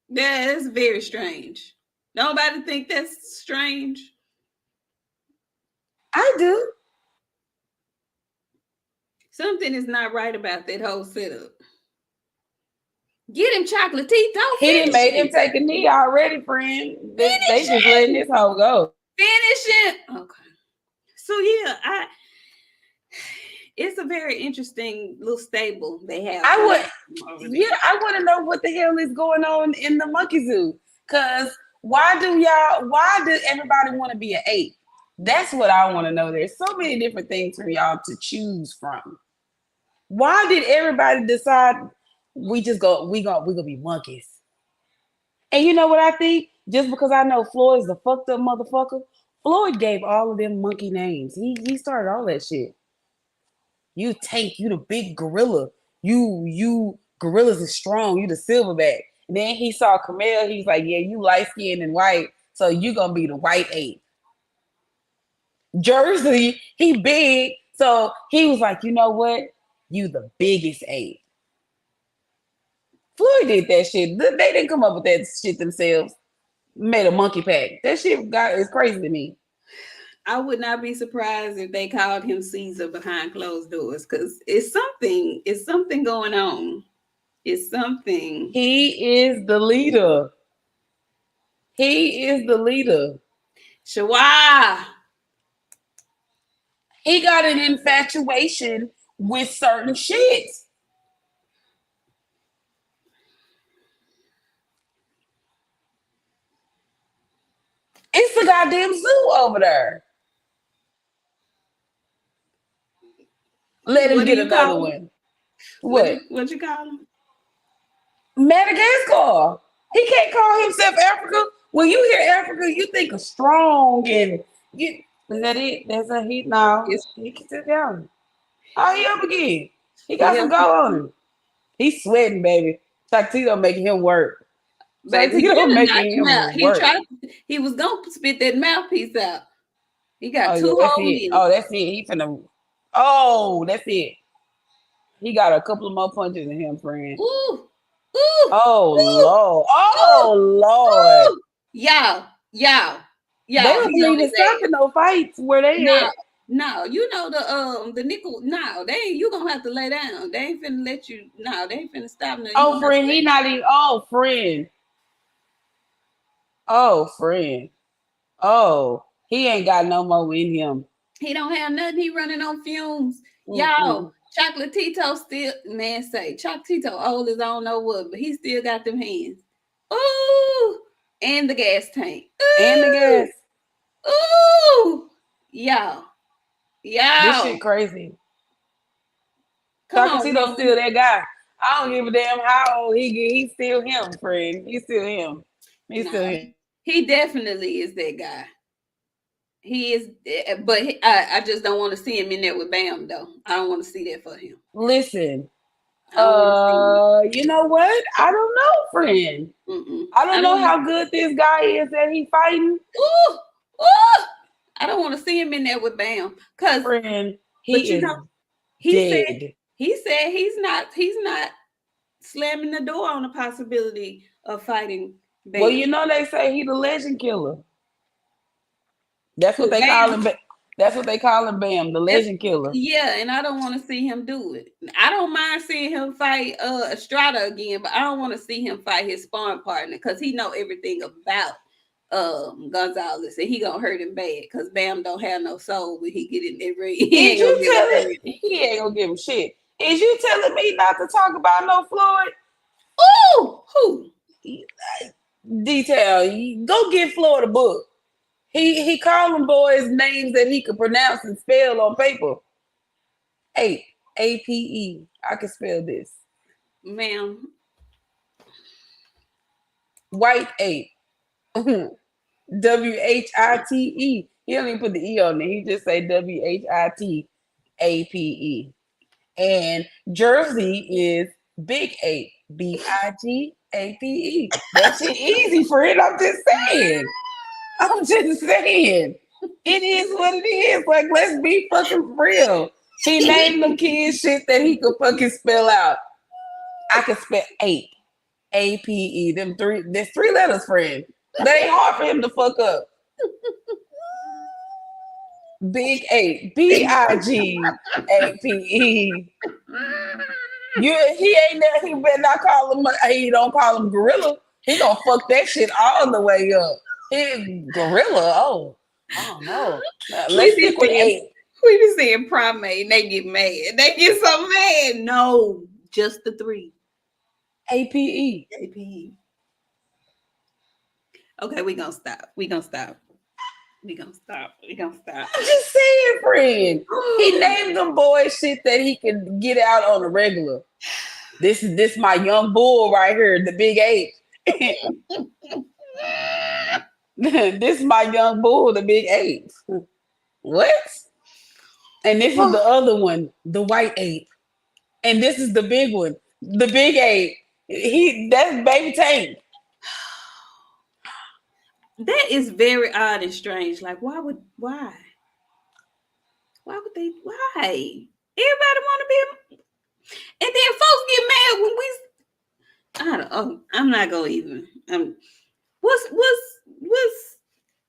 Yeah, it's very strange. Nobody think that's strange? I do. Something is not right about that whole setup. Get him Chocolatito. He didn't make him take a knee already, friend. They just letting this hoe go. Finish it. Okay. So yeah, it's a very interesting little stable they have. I want to know what the hell is going on in the monkey zoo. Cause why does everybody want to be an ape? That's what I want to know. There's so many different things for y'all to choose from. Why did everybody decide we gonna be monkeys? And you know what I think? Just because I know Floyd's a fucked up motherfucker, Floyd gave all of them monkey names. He started all that shit. You Tank, you the big gorilla. You gorillas is strong. You the silverback. And then he saw Camille. He's like, yeah, you light skinned and white, so you gonna be the white ape. Jersey, he big, so he was like, you know what? You the biggest ape. Floyd did that shit. They didn't come up with that shit themselves. Made a monkey pack. That shit is crazy to me. I would not be surprised if they called him Caesar behind closed doors, because it's something going on. It's something. He is the leader. Shawah. He got an infatuation with certain shit. It's the goddamn zoo over there. Let him What do get you another call him? one. What? What you call him? Madagascar. He can't call himself Africa. When you hear Africa, you think of strong and you. Is that it? That's a he now. It's He can sit down. Oh, he up again. He got some yeah, go on him. He's sweating, baby. Chocolatito making him work. baby. He Chocolatito finna knock making him out. him work. He was gonna spit that mouthpiece out. He got Oh two yeah, that's holes it. in it. Oh, that's it. He finna. Oh, that's it. He got a couple of more punches in him, friend. Ooh, ooh, Oh ooh, Lord. ooh, Oh Lord. ooh. Y'all, They he wasn't on even his ass. stopping no fights where they No, at. no, you know the nickel. No, they ain't. You gonna have to lay down. They ain't finna let you. No, they ain't finna stop. No, you Oh, gonna have to friend, lay he down. not even. Oh, friend. Oh, friend. Oh, he ain't got no more in him. He don't have nothing. He running on fumes. Y'all, Mm-mm. Chocolatito still, man, say Chocolatito old as I don't know what, but he still got them hands. Ooh, and the gas tank. And the gas. Ooh, ooh, y'all, This shit y'all. crazy. Come on, Chocolatito still Roman. that guy. I don't give a damn how old he get. He's still him, friend. He's still him. He's No, still him. he definitely is that guy. He is, but I just don't want to see him in there with Bam though. I don't want to see that for him. Listen. I don't want to see him. You know what? I don't know, friend. Mm-mm. I I don't know don't want. how good this guy is that he fighting. Ooh, ooh. I don't want to see him in there with Bam. Friend, But he is he said dead. he's not slamming the door on the possibility of fighting Well, Bam. you know they say he the legend killer. That's what Who they call Bam? him. That's what they call him, Bam, the That's, legend killer. yeah, and I don't want to see him do it. I don't mind seeing him fight Estrada again, but I don't want to see him fight his sparring partner because he know everything about Gonzalez and he gonna hurt him bad because Bam don't have no soul when he get in that ring. He Is ain't gonna you give a telling damn. he ain't gonna give him shit? Is you telling me not to talk about no Floyd Ooh, who? detail? Go get Floyd a book. He calling boys names that he could pronounce and spell on paper. Ape, APE. I can spell this. Ma'am. White ape. WHITE. He don't even put the E on it. He just say WHITAPE. And Jersey is Big Ape. BIGAPE. That shit easy, friend. I'm just saying. I'm just saying. It is what it is. Like, let's be fucking real. He named them kids shit that he could fucking spell out. I can spell ape. APE. Them three, there's three letters, friend. That ain't hard for him to fuck up. Big A. BIGAPE. He ain't there. He better not call him. He don't call him gorilla. He gonna fuck that shit all the way up. He gorilla. Oh, I don't know. We Let's be stick with saying A. we be saying primate and they get mad. They get so mad. No, just the three. APE. APE. Okay, we gonna stop. We gonna stop. We gonna stop. We gonna stop. I'm just saying, friend. He named them boys shit that he can get out on the regular. This my young bull right here, the big eight. This my young bull, the big eight. What? And this is the other one, the white ape. And this is the big one, the big ape. That's baby Tank. That is very odd and strange. Like, why would they? Why? Everybody want to be, and then folks get mad when we. I don't. Oh, I'm not gonna even. What's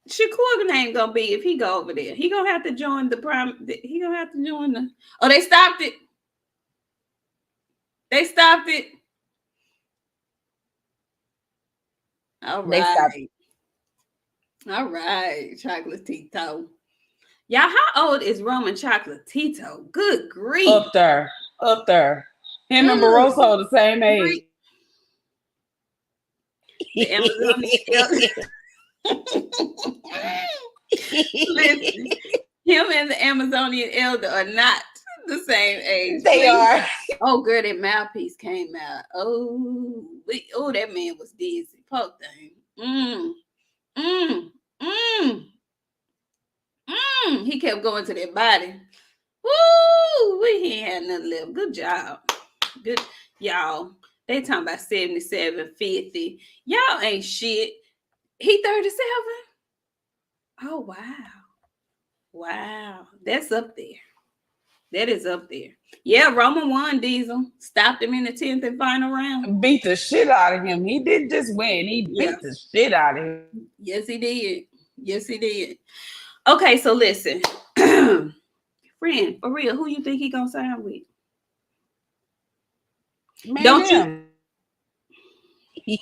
Shakur name gonna be if he go over there? He gonna have to join the prime. He gonna have to join the. Oh, they stopped it. They stopped it. All They stopped. right. All right, Chocolatito. Y'all, how old is Roman Chocolatito? Good grief. Up there. Up there. Him and Good Barroso the same age. grief. The Amazonian elk. Listen, him and the Amazonian elder are not the same age. They are. Oh, girl, that mouthpiece came out. That man was dizzy. Poor thing. Mm, mm, He kept going to that body. Woo! He had nothing left. Good job. Good, y'all. They talking about 77, 50. Y'all ain't shit. He 37. Oh, wow. Wow. That's up there. That is up there. Yeah, Roman won Diesel. Stopped him in the 10th and final round. Beat the shit out of him. He didn't just win. He beat the shit out of him. Yes, he did. Yes, he did. Okay, so listen. Friend, for real, who you think he gonna sign with? Man, Don't damn. you?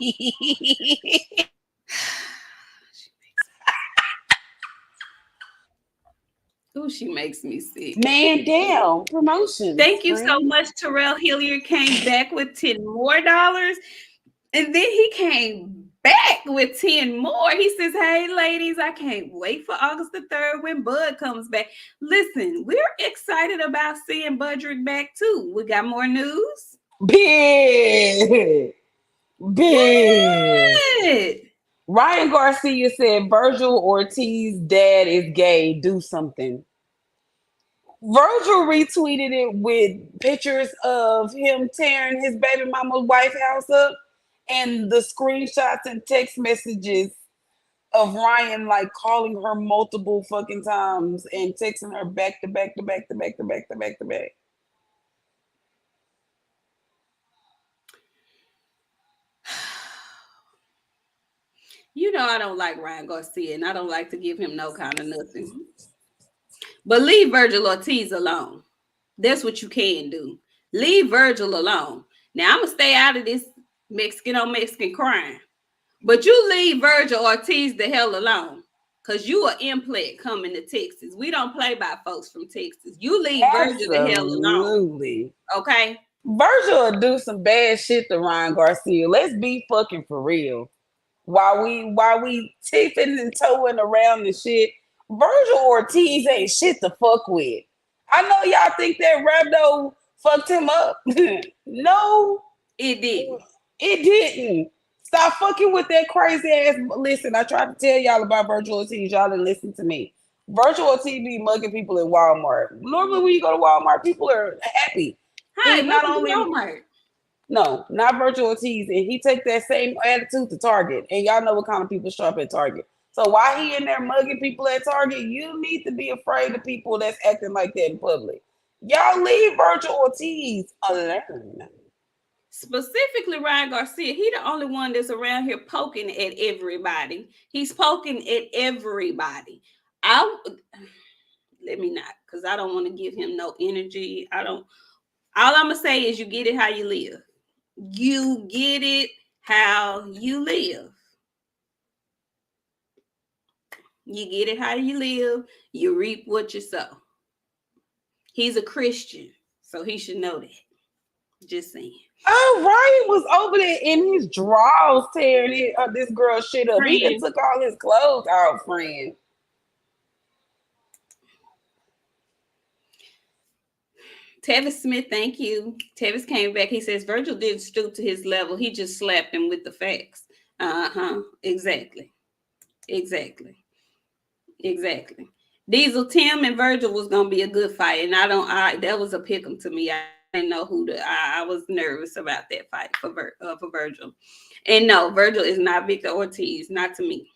Oh, she makes me sick. Man, damn. Promotion. Thank you so much. Terrell Hilliard came back with $10 more. And then he came back with 10 more. He says, hey, ladies, I can't wait for August the 3rd when Bud comes back. Listen, we're excited about seeing Budrick back, too. We got more news. Big. Ryan Garcia said Virgil Ortiz's dad is gay. Do something. Virgil retweeted it with pictures of him tearing his baby mama's wife house up and the screenshots and text messages of Ryan like calling her multiple fucking times and texting her back to back to back to back to back to back to back. You know I don't like Ryan Garcia, and I don't like to give him no kind of nothing. But leave Virgil Ortiz alone. That's what you can do. Leave Virgil alone. Now, I'm going to stay out of this Mexican on Mexican crime. But you leave Virgil Ortiz the hell alone. Because you are implant coming to Texas. We don't play by folks from Texas. You leave Virgil the hell alone. Absolutely. Okay? Virgil will do some bad shit to Ryan Garcia. Let's be fucking for real. While we tipping and toeing around the shit, Virgil Ortiz ain't shit to fuck with. I know y'all think that Rhabdo fucked him up. No, it didn't. It didn't. Stop fucking with that crazy ass. Listen, I tried to tell y'all about Virgil Ortiz. Y'all didn't listen to me. Virgil Ortiz be mugging people in Walmart. Normally, when you go to Walmart, people are happy. Hi, not only Walmart. No, not Virgil Ortiz. And he take that same attitude to Target. And y'all know what kind of people shop at Target. So while he in there mugging people at Target, you need to be afraid of people that's acting like that in public. Y'all leave Virgil Ortiz alone. Specifically, Ryan Garcia, he the only one that's around here poking at everybody. He's poking at everybody. Let me not, because I don't want to give him no energy. All I'm going to say is you get it how you live. You get it how you live. You get it how you live. You reap what you sow. He's a Christian, so he should know that. Just saying. Oh, Ryan was over there in his drawers tearing this girl shit up. Friend. He just took all his clothes out, friend. Tevis Smith, thank you. Tevis came back. He says Virgil didn't stoop to his level. He just slapped him with the facts. Exactly. Diesel, Tim, and Virgil was gonna be a good fight, and that was a pick 'em to me. I didn't know I was nervous about that fight for Virgil. And no, Virgil is not Victor Ortiz, not to me.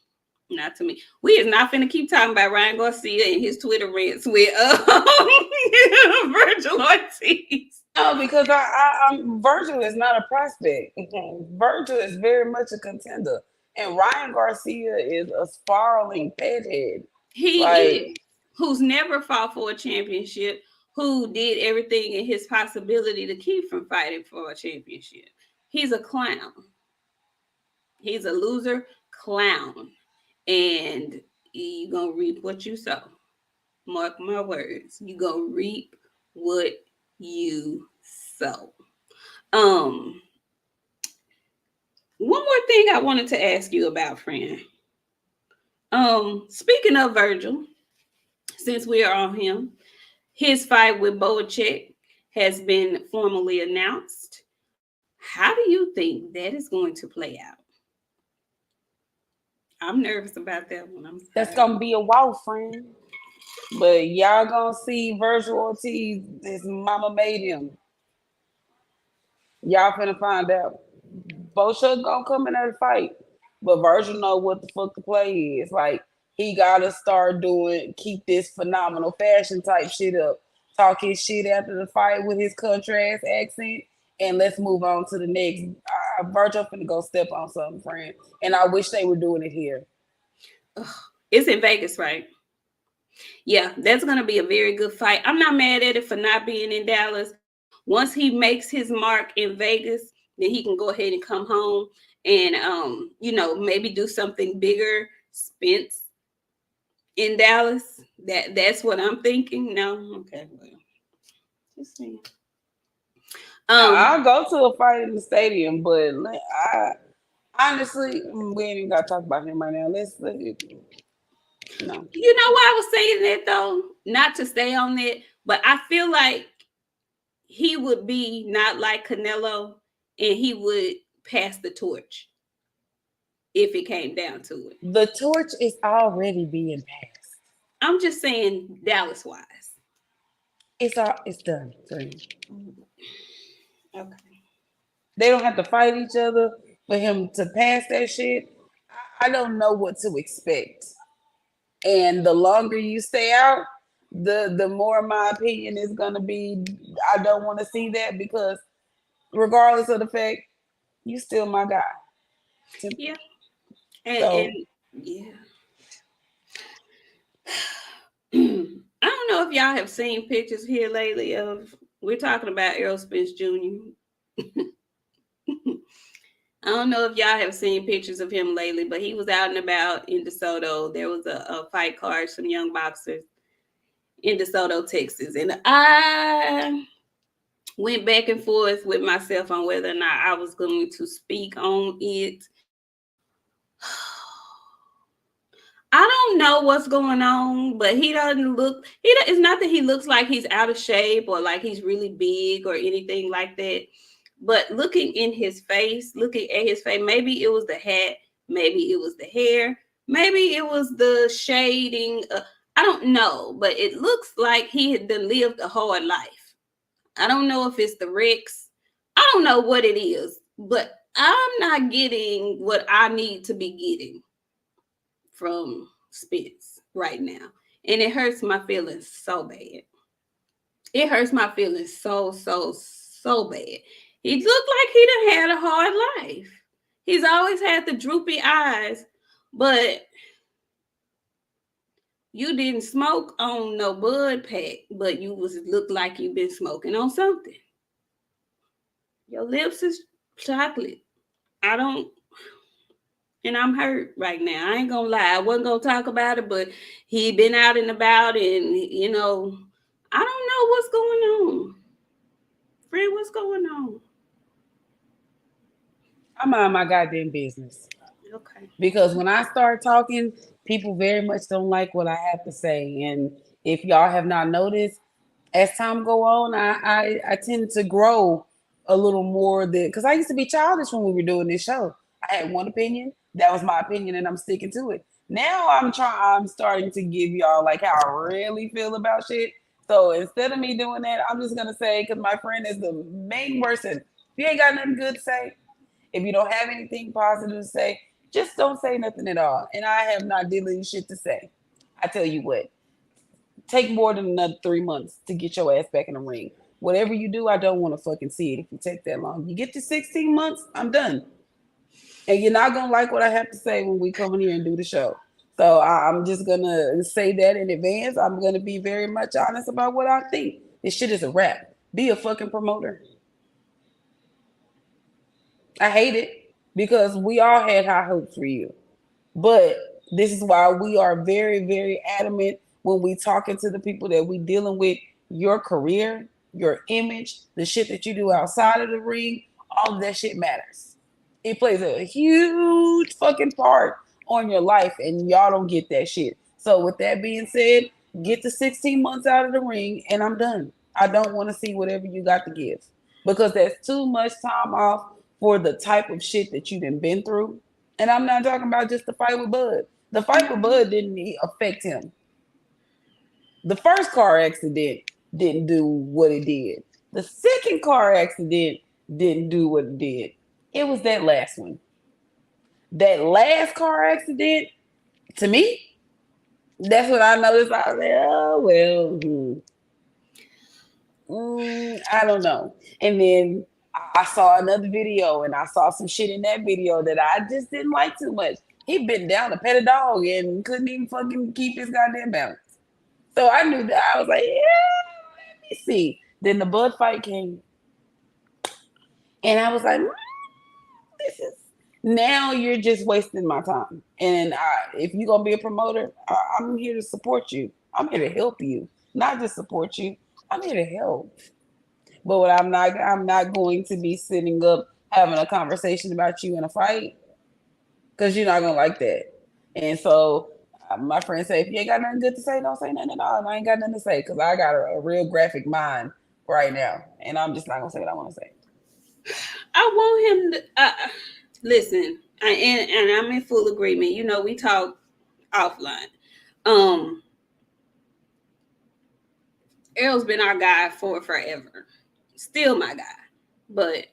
Not to me. We is not finna keep talking about Ryan Garcia and his Twitter rants with Virgil Ortiz. No, because Virgil is not a prospect. Virgil is very much a contender. And Ryan Garcia is a spiraling pedhead. He is. Who's never fought for a championship, who did everything in his possibility to keep from fighting for a championship. He's a clown. He's a loser clown. And you're going to reap what you sow. Mark my words. You're going to reap what you sow. One more thing I wanted to ask you about, friend. Speaking of Virgil, since we are on him, his fight with Boacek has been formally announced. How do you think that is going to play out? I'm nervous about that one. I'm That's sorry. gonna be a wow, friend. But y'all gonna see Virgil Ortiz. His mama made him. Y'all finna find out. Both should gonna come in there to fight. But Virgil know what the fuck the play is. Like he gotta start doing keep this phenomenal fashion type shit up. Talk his shit after the fight with his country ass accent. And let's move on to the next. Virgil finna go step on something, friend. And I wish they were doing it here. Ugh. It's in Vegas, right? Yeah, that's going to be a very good fight. I'm not mad at it for not being in Dallas. Once he makes his mark in Vegas, then he can go ahead and come home and maybe do something bigger. Spence in Dallas. That's what I'm thinking. No, okay, well, just saying. Um, I'll go to a fight in the stadium, but I honestly, we ain't even gotta talk about him right now. No. you know why I was saying that though? Not to stay on that, but I feel like he would be not like Canelo and he would pass the torch if it came down to it. The torch is already being passed. I'm just saying Dallas wise. It's done, friend. Okay. They don't have to fight each other for him to pass that shit. I don't know what to expect. And the longer you stay out, the more my opinion is gonna be I don't want to see that because regardless of the fact, you still my guy. Yeah. And So yeah. I don't know if y'all have seen pictures here lately of we're talking about Errol Spence Jr. I don't know if y'all have seen pictures of him lately, but he was out and about in DeSoto. There was a fight card, some young boxers in DeSoto, Texas. And I went back and forth with myself on whether or not I was going to speak on it. I don't know what's going on, but he doesn't look. It's not that he looks like he's out of shape or like he's really big or anything like that. But looking at his face, maybe it was the hat, maybe it was the hair, maybe it was the shading. I don't know, but it looks like he had lived a hard life. I don't know if it's the Rex. I don't know what it is, but I'm not getting what I need to be getting from Spence right now. And it hurts my feelings so bad. It hurts my feelings so bad. He looked like he done had a hard life. He's always had the droopy eyes, but you didn't smoke on no bud pack, but you was looked like you've been smoking on something. Your lips is chocolate. I don't, and I'm hurt right now. I ain't gonna lie. I wasn't gonna talk about it, but he been out and about, and I don't know what's going on. Fred, what's going on? I mind my goddamn business. Okay. Because when I start talking, people very much don't like what I have to say. And if y'all have not noticed, as time go on, I tend to grow a little more than because I used to be childish when we were doing this show. I had one opinion, that was my opinion, and I'm sticking to it. Now I'm starting to give y'all like how I really feel about shit. So instead of me doing that, I'm just gonna say because my friend is the main person. If you ain't got nothing good to say, if you don't have anything positive to say, just don't say nothing at all. And I have not diddly shit to say. I tell you what, take more than another 3 months to get your ass back in the ring. Whatever you do, I don't want to fucking see it if you take that long. You get to 16 months, I'm done. And you're not gonna like what I have to say when we come in here and do the show. So I'm just gonna say that in advance. I'm gonna be very much honest about what I think. This shit is a wrap. Be a fucking promoter. I hate it because we all had high hopes for you. But this is why we are very, very adamant when we talking to the people that we dealing with. Your career, your image, the shit that you do outside of the ring, all of that shit matters. It plays a huge fucking part on your life, and y'all don't get that shit. So with that being said, get the 16 months out of the ring, and I'm done. I don't want to see whatever you got to give because that's too much time off for the type of shit that you done been through. And I'm not talking about just the fight with Bud. The fight with Bud didn't affect him. The first car accident didn't do what it did. The second car accident didn't do what it did. It was that last one. That last car accident, to me, that's what I noticed. I was like, oh, well, I don't know. And then I saw another video and I saw some shit in that video that I just didn't like too much. He bent down to pet a dog and couldn't even fucking keep his goddamn balance. So I knew that. I was like, yeah, let me see. Then the Bud fight came. And I was like, this is, now you're just wasting my time. And if you're going to be a promoter, I'm here to support you. I'm here to help you, not just support you. I'm here to help. But what I'm not going to be sitting up having a conversation about you in a fight because you're not going to like that. And so my friend said, if you ain't got nothing good to say, don't say nothing at all. And I ain't got nothing to say because I got a real graphic mind right now. And I'm just not going to say what I want to say. I want him to listen, and I'm in full agreement. You know, we talk offline. Errol's been our guy for forever. Still my guy. But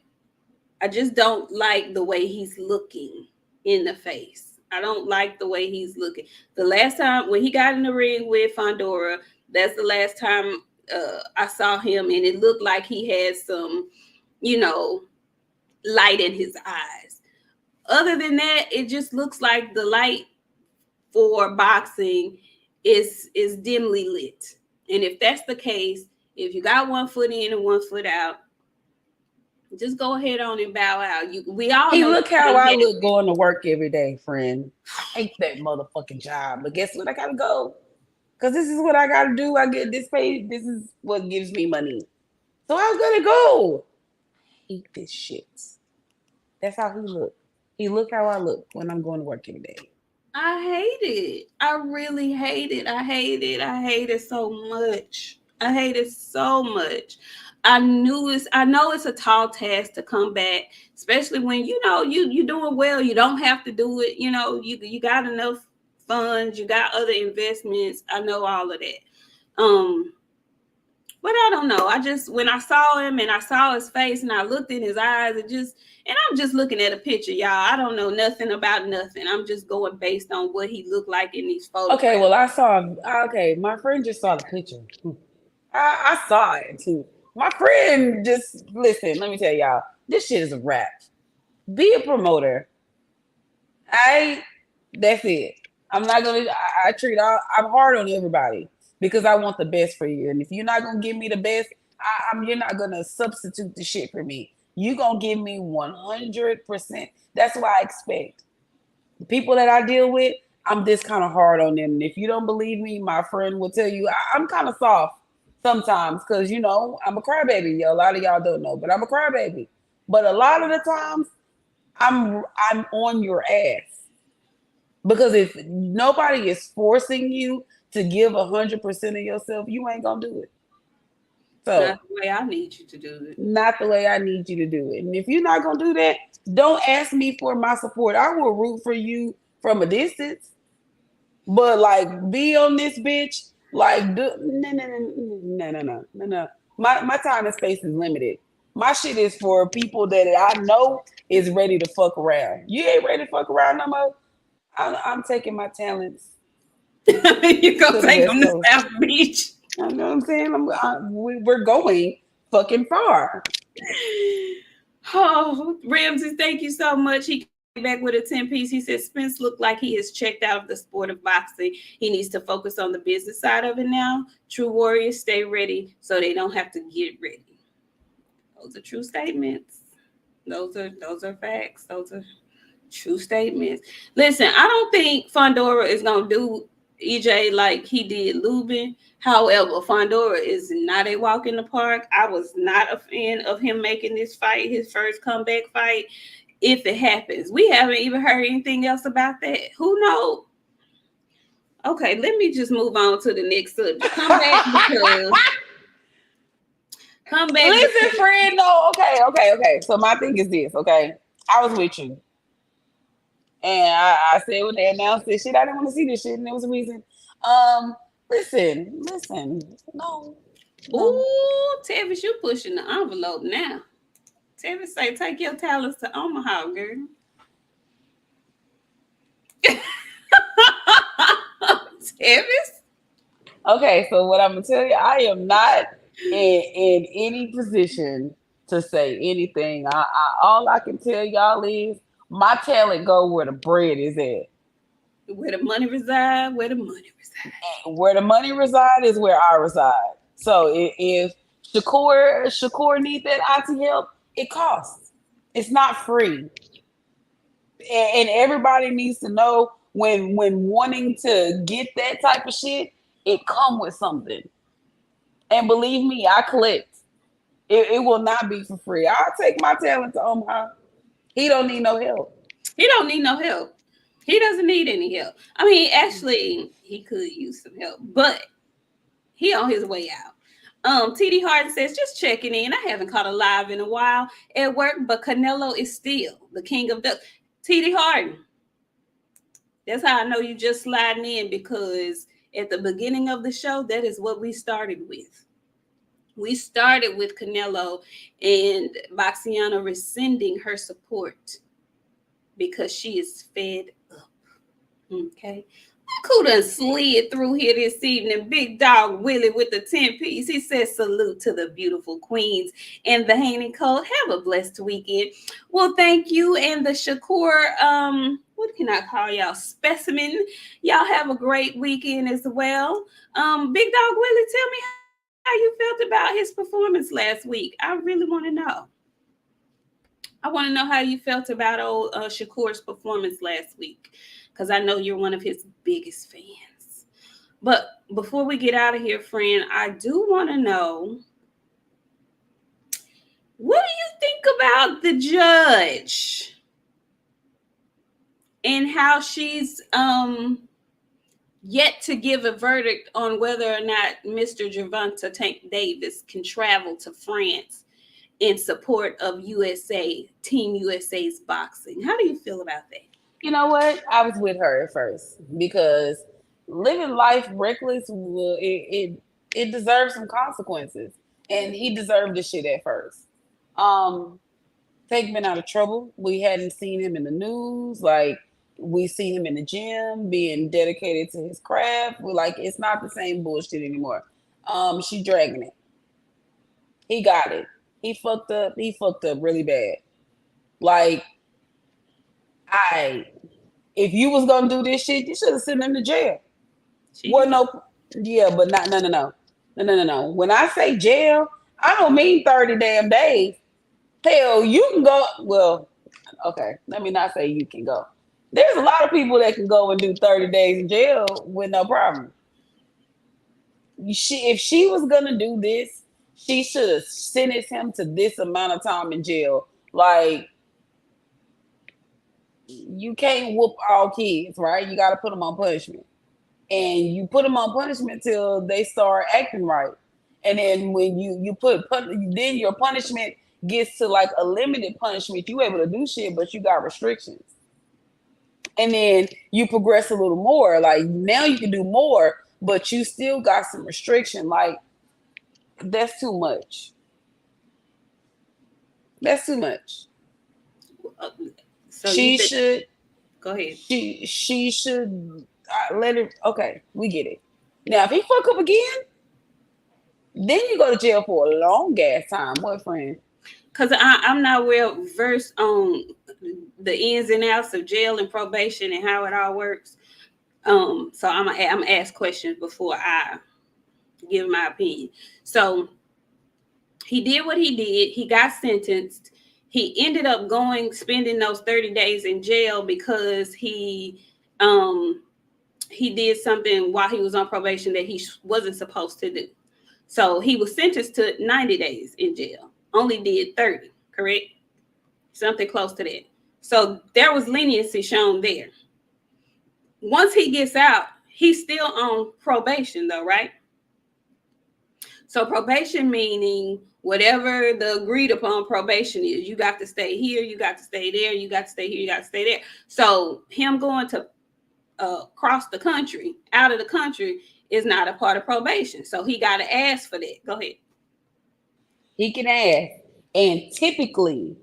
I just don't like the way he's looking in the face. I don't like the way he's looking. The last time when he got in the ring with Fondora, that's the last time I saw him, and it looked like he had some, light in his eyes. Other than that, it just looks like the light for boxing is dimly lit. And if that's the case, if you got 1 foot in and 1 foot out, just go ahead on and bow out. We all know. Look how I look going to work every day, friend. I hate that motherfucking job. But guess what? I gotta go. Because this is what I gotta do. I get this paid. This is what gives me money. So I'm gonna go. I hate this shit. That's how he look. He look how I look when I'm going to work every day. I hate it. I really hate it. I hate it. I hate it so much. I hate it so much. I know it's a tall task to come back, especially when you're doing well. You don't have to do it. You got enough funds. You got other investments. I know all of that. But I don't know. When I saw him and I saw his face and I looked in his eyes, and I'm just looking at a picture, y'all. I don't know nothing about nothing. I'm just going based on what he looked like in these photos. Okay, well, my friend just saw the picture. I saw it too. My friend listen, let me tell y'all, this shit is a wrap. Be a promoter. That's it. I'm not going to, I'm hard on everybody because I want the best for you. And if you're not going to give me the best, you're not going to substitute the shit for me. You're going to give me 100%. That's what I expect. The people that I deal with, I'm this kind of hard on them. And if you don't believe me, my friend will tell you I'm kind of soft sometimes because, I'm a crybaby. A lot of y'all don't know, but I'm a crybaby. But a lot of the times, I'm on your ass. Because if nobody is forcing you to give 100% of yourself, you ain't going to do it. So, not the way I need you to do it. Not the way I need you to do it. And if you're not going to do that, don't ask me for my support. I will root for you from a distance. But, be on this bitch. No. My time and space is limited. My shit is for people that I know is ready to fuck around. You ain't ready to fuck around no more? I'm taking my talents. You go take them to South Beach. I know what I'm saying? We're going fucking far. Oh, Ramsey, thank you so much. He came back with a 10-piece. He said, Spence looked like he is checked out of the sport of boxing. He needs to focus on the business side of it now. True warriors stay ready so they don't have to get ready. Those are true statements. Those are facts. Those are true statements. Listen, I don't think Fondora is going to do EJ like he did Lubin. However, Fondora is not a walk in the park. I was not a fan of him making this fight, his first comeback fight. if it happens. We haven't even heard anything else about that. Who knows? Okay, let me just move on to the next subject. Come back because Listen, friend. No, okay. So my thing is this, okay? I was with you. And I said when they announced this shit, I didn't want to see this shit, and there was a reason. Listen. No. Ooh, Tevis, you pushing the envelope now. Tevis say, take your talents to Omaha, girl. Tevis? Okay, so what I'm gonna tell you, I am not in any position to say anything. All I can tell y'all is my talent go where the bread is at. Where the money reside, where the money reside. Where the money reside is where I reside. So if Shakur need that IT help, it costs. It's not free. And everybody needs to know when wanting to get that type of shit, it come with something. And believe me, I collect. It will not be for free. I'll take my talent to Omaha. He don't need no help. He don't need no help. He doesn't need any help. I mean, actually, he could use some help, but he on his way out. TD Harden says, just checking in. I haven't caught a live in a while at work, but Canelo is still the king of ducks. TD Harden. That's how I know you just sliding in, because at the beginning of the show, that is what we started with. We started with Canelo and BOXIANA rescinding her support because she is fed up. Okay. Look who done slid through here this evening. Big Dog Willie with the 10 piece. He says, salute to the beautiful queens and the Haney Code. Have a blessed weekend. Well, thank you. And the Shakur, what can I call y'all? Specimen. Y'all have a great weekend as well. Big Dog Willie, tell me how you felt about his performance last week. I really want to know. I want to know how you felt about old Shakur's performance last week, because I know you're one of his biggest fans. But before we get out of here, friend, I do want to know, what do you think about the judge and how she's yet to give a verdict on whether or not Mr. Gervonta Tank Davis can travel to France in support of Team USA's boxing? How do you feel about that? You know what? I was with her at first because living life reckless, it deserves some consequences, and he deserved the shit at first. Tank been out of trouble. We hadn't seen him in the news. Like, we see him in the gym being dedicated to his craft. We're like, it's not the same bullshit anymore. She dragging it. He got it. He fucked up. He fucked up really bad. Like, if you was gonna do this shit, you should have sent him to jail. Well, no, yeah, but no. When I say jail, I don't mean 30 damn days. Hell, you can go. Well, okay, let me not say you can go. There's a lot of people that can go and do 30 days in jail with no problem. If she was gonna do this, she should have sentenced him to this amount of time in jail. Like, you can't whoop all kids, right? You got to put them on punishment, and you put them on punishment till they start acting right. And then when you then your punishment gets to like a limited punishment. You able to do shit, but you got restrictions. And then you progress a little more. Like, now you can do more, but you still got some restriction. Like, that's too much. That's too much. So she should go ahead. She should let it. Okay, we get it. Now, if he fuck up again, then you go to jail for a long ass time. What, friend? Because I'm not well versed on the ins and outs of jail and probation and how it all works. So I'm gonna ask questions before I give my opinion. So he did what he did. He got sentenced. He ended up spending those 30 days in jail because he did something while he was on probation that he wasn't supposed to do. So he was sentenced to 90 days in jail. Only did 30, correct? Something close to that. So there was leniency shown there. Once he gets out, he's still on probation though, right? So probation meaning whatever the agreed upon probation is. You got to stay here, you got to stay there, you got to stay here, you got to stay there. So him going to cross the country, out of the country, is not a part of probation. So he got to ask for that. Go ahead. He can ask. And typically,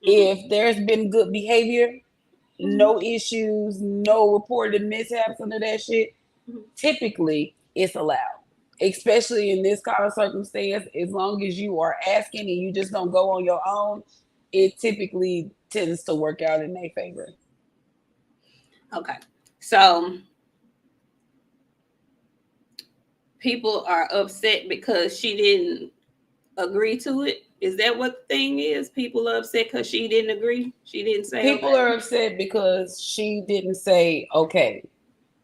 if there's been good behavior, no issues, no reported mishaps under that shit, typically it's allowed. Especially in this kind of circumstance, as long as you are asking and you just don't go on your own, it typically tends to work out in their favor. Okay. So people are upset because she didn't agree to it. Is that what the thing is? People are upset because she didn't agree. She didn't say. People okay. are upset because she didn't say okay.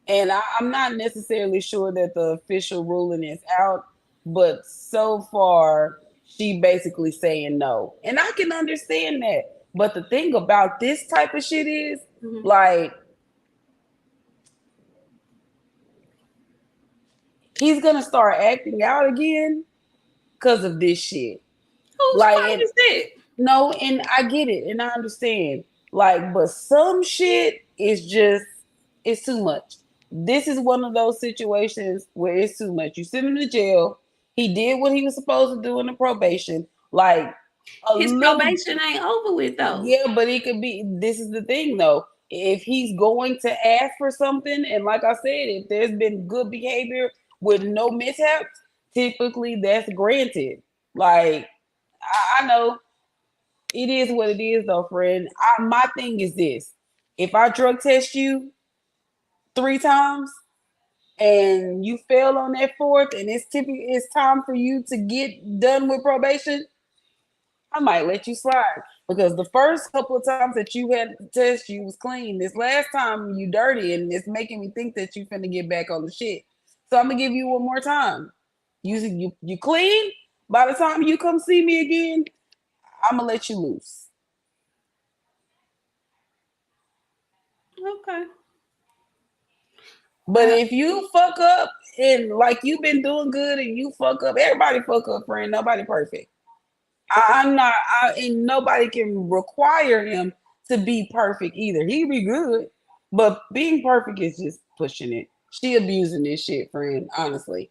And I'm not necessarily sure that the official ruling is out, but so far she basically saying no. And I can understand that. But the thing about this type of shit is, like, he's gonna start acting out again because of this shit. Who's fault is that? No, and I get it, and I understand. Like, but some shit is just, it's too much. This is one of those situations where it's too much. You send him to jail. He did what he was supposed to do in the probation. Like, his probation ain't over with though. Yeah, but it could be. This is the thing though. If he's going to ask for something, and like I said, if there's been good behavior with no mishaps, typically that's granted. Like, I know it is what it is though, friend. My thing is this: if I drug test you 3 times and you fail on that 4th, and it's time for you to get done with probation, I might let you slide, because the first couple of times that you had to test, you was clean. This last time you dirty, and it's making me think that you finna get back on the shit. So I'm gonna give you one more time. You clean. By the time you come see me again, I'm gonna let you loose. Okay. But if you fuck up and like you've been doing good and you fuck up, everybody fuck up, friend. Nobody perfect. And nobody can require him to be perfect either. He be good, but being perfect is just pushing it. She abusing this shit, friend. Honestly.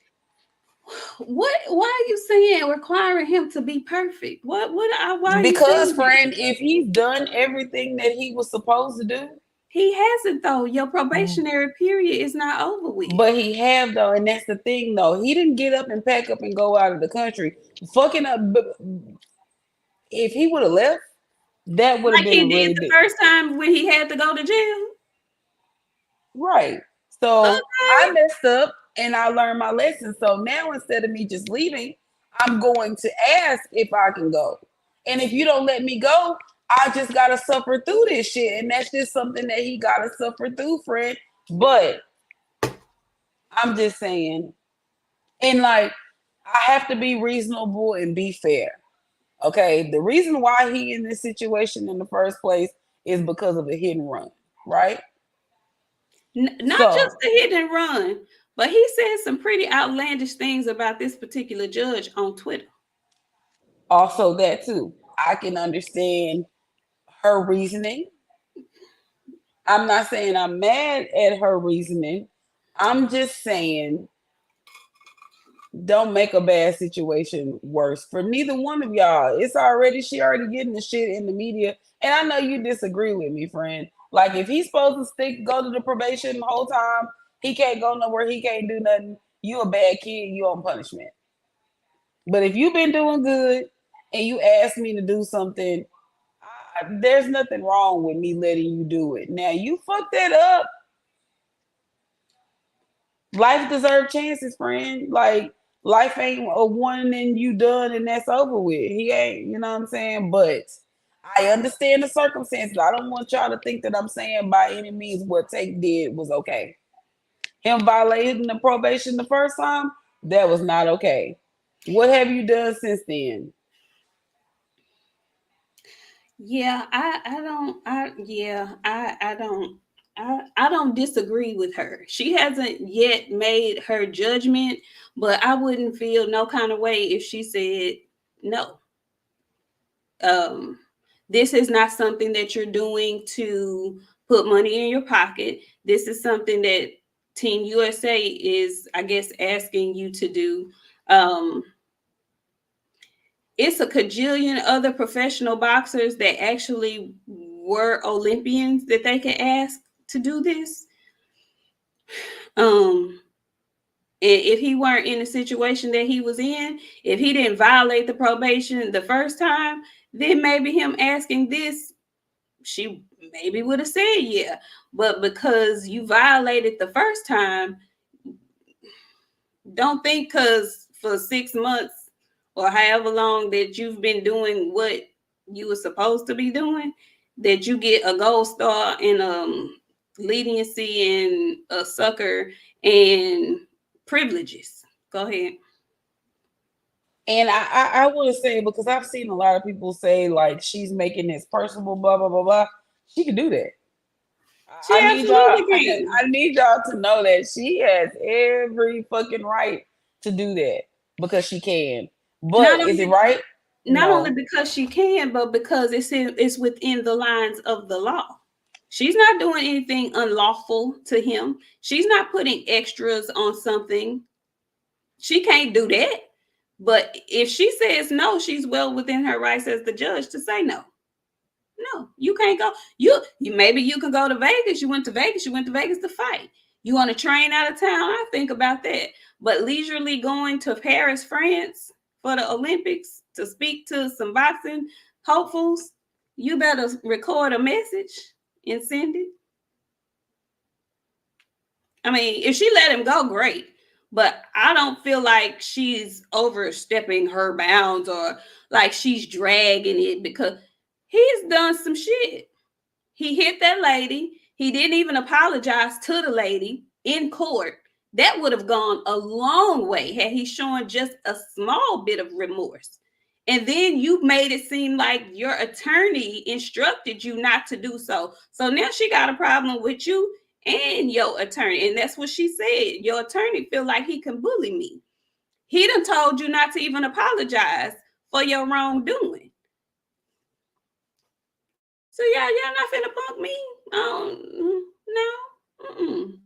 Why are you saying requiring him to be perfect? Why because, friend, if he's done everything that he was supposed to do, he hasn't though. Your probationary period is not over with. But he have though, and that's the thing though. He didn't get up and pack up and go out of the country. Fucking up. If he would have left, that would have been he did the first time when he had to go to jail. Right. So I messed up and I learned my lesson. So now instead of me just leaving, I'm going to ask if I can go. And if you don't let me go, I just gotta suffer through this shit. And that's just something that he gotta suffer through, friend. But I'm just saying, and like, I have to be reasonable and be fair. Okay, the reason why he in this situation in the first place is because of a hit and run, right? Not just a hit and run, but he said some pretty outlandish things about this particular judge on Twitter. Also, that too. I can understand her reasoning. I'm not saying I'm mad at her reasoning. I'm just saying, don't make a bad situation worse for neither one of y'all. She already getting the shit in the media. And I know you disagree with me, friend. Like, if he's supposed to go to the probation the whole time, he can't go nowhere, he can't do nothing, you a bad kid, you on punishment. But if you've been doing good and you ask me to do something, there's nothing wrong with me letting you do it. Now, you fuck that up. Life deserves chances, friend. Like, life ain't a one and you done and that's over with. He ain't, you know what I'm saying? But I understand the circumstances. I don't want y'all to think that I'm saying by any means what Tate did was okay. Him violating the probation the first time, that was not okay. What have you done since then? Yeah, I don't disagree with her. She hasn't yet made her judgment, but I wouldn't feel no kind of way if she said no. Um, this is not something that you're doing to put money in your pocket. This is something that Team USA is, I guess, asking you to do. Um, it's a cajillion other professional boxers that actually were Olympians that they can ask to do this. Um, if he weren't in the situation that he was in, if he didn't violate the probation the first time, then maybe him asking this, she maybe would have said yeah. But because you violated the first time, don't think because for 6 months or however long that you've been doing what you were supposed to be doing, that you get a gold star and leniency and a sucker and privileges. Go ahead. And I want to say, because I've seen a lot of people say like she's making this personal, blah blah blah blah. She can do that. She I need y'all. absolutely can. I need y'all to know that she has every fucking right to do that because she can. Not But is it only right? not only No. because she can, but because it's within the lines of the law. She's not doing anything unlawful to him. She's not putting extras on something. She can't do that. But if she says no, she's well within her rights as the judge to say no. No, you can't go. You maybe you can go to Vegas. You went to Vegas. You went to Vegas to fight. You want to train out of town? I think about that. But leisurely going to Paris, France for the Olympics to speak to some boxing hopefuls, you better record a message and send it. I mean, if she let him go, great. But I don't feel like she's overstepping her bounds or like she's dragging it because he's done some shit. He hit that lady. He didn't even apologize to the lady in court. That would have gone a long way had he shown just a small bit of remorse. And then you made it seem like your attorney instructed you not to do so. So now she got a problem with you and your attorney. And that's what she said. Your attorney feel like he can bully me. He done told you not to even apologize for your wrongdoing. So y'all not finna punk me. No. Mm-mm.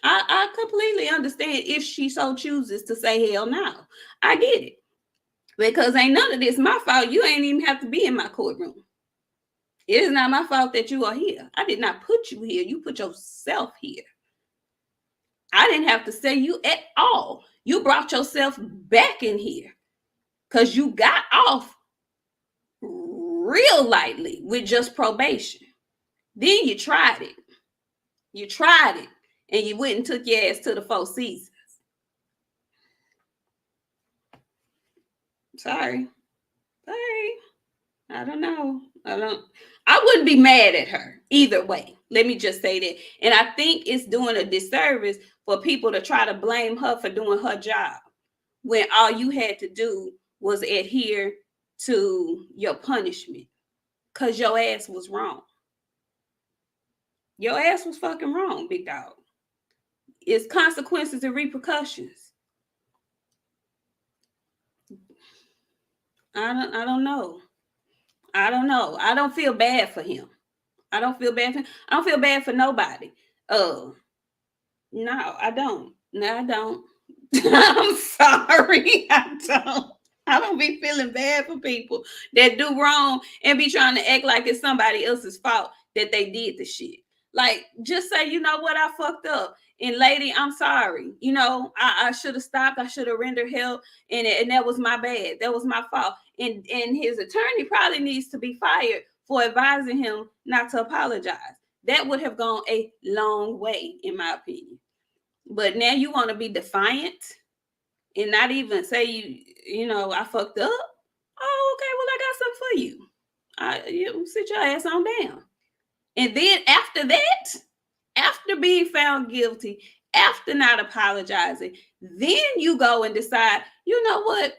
I completely understand if she so chooses to say hell no. I get it. Because ain't none of this my fault. You ain't even have to be in my courtroom. It is not my fault that you are here. I did not put you here. You put yourself here. I didn't have to say you at all. You brought yourself back in here because you got off real lightly with just probation. Then you tried it. You tried it and you went and took your ass to the Four Seasons. Sorry. Sorry. I don't know. I wouldn't be mad at her either way. Let me just say that. And I think it's doing a disservice for people to try to blame her for doing her job when all you had to do was adhere to your punishment because your ass was wrong. Your ass was fucking wrong, big dog. It's consequences and repercussions. I don't know. I don't know. I don't feel bad for him. I don't feel bad for him. I don't feel bad for nobody. No, I don't. No, I don't. I'm sorry. I don't. I don't be feeling bad for people that do wrong and be trying to act like it's somebody else's fault that they did the shit. Like, just say, you know what, I fucked up. And lady, I'm sorry. You know, I should have stopped. I should have rendered help. And that was my bad. That was my fault. And his attorney probably needs to be fired for advising him not to apologize. That would have gone a long way, in my opinion. But now you want to be defiant and not even say you know, I fucked up. Oh, okay. Well, I got something for you. You sit your ass on down. And then after that, after being found guilty, after not apologizing, then you go and decide, you know what?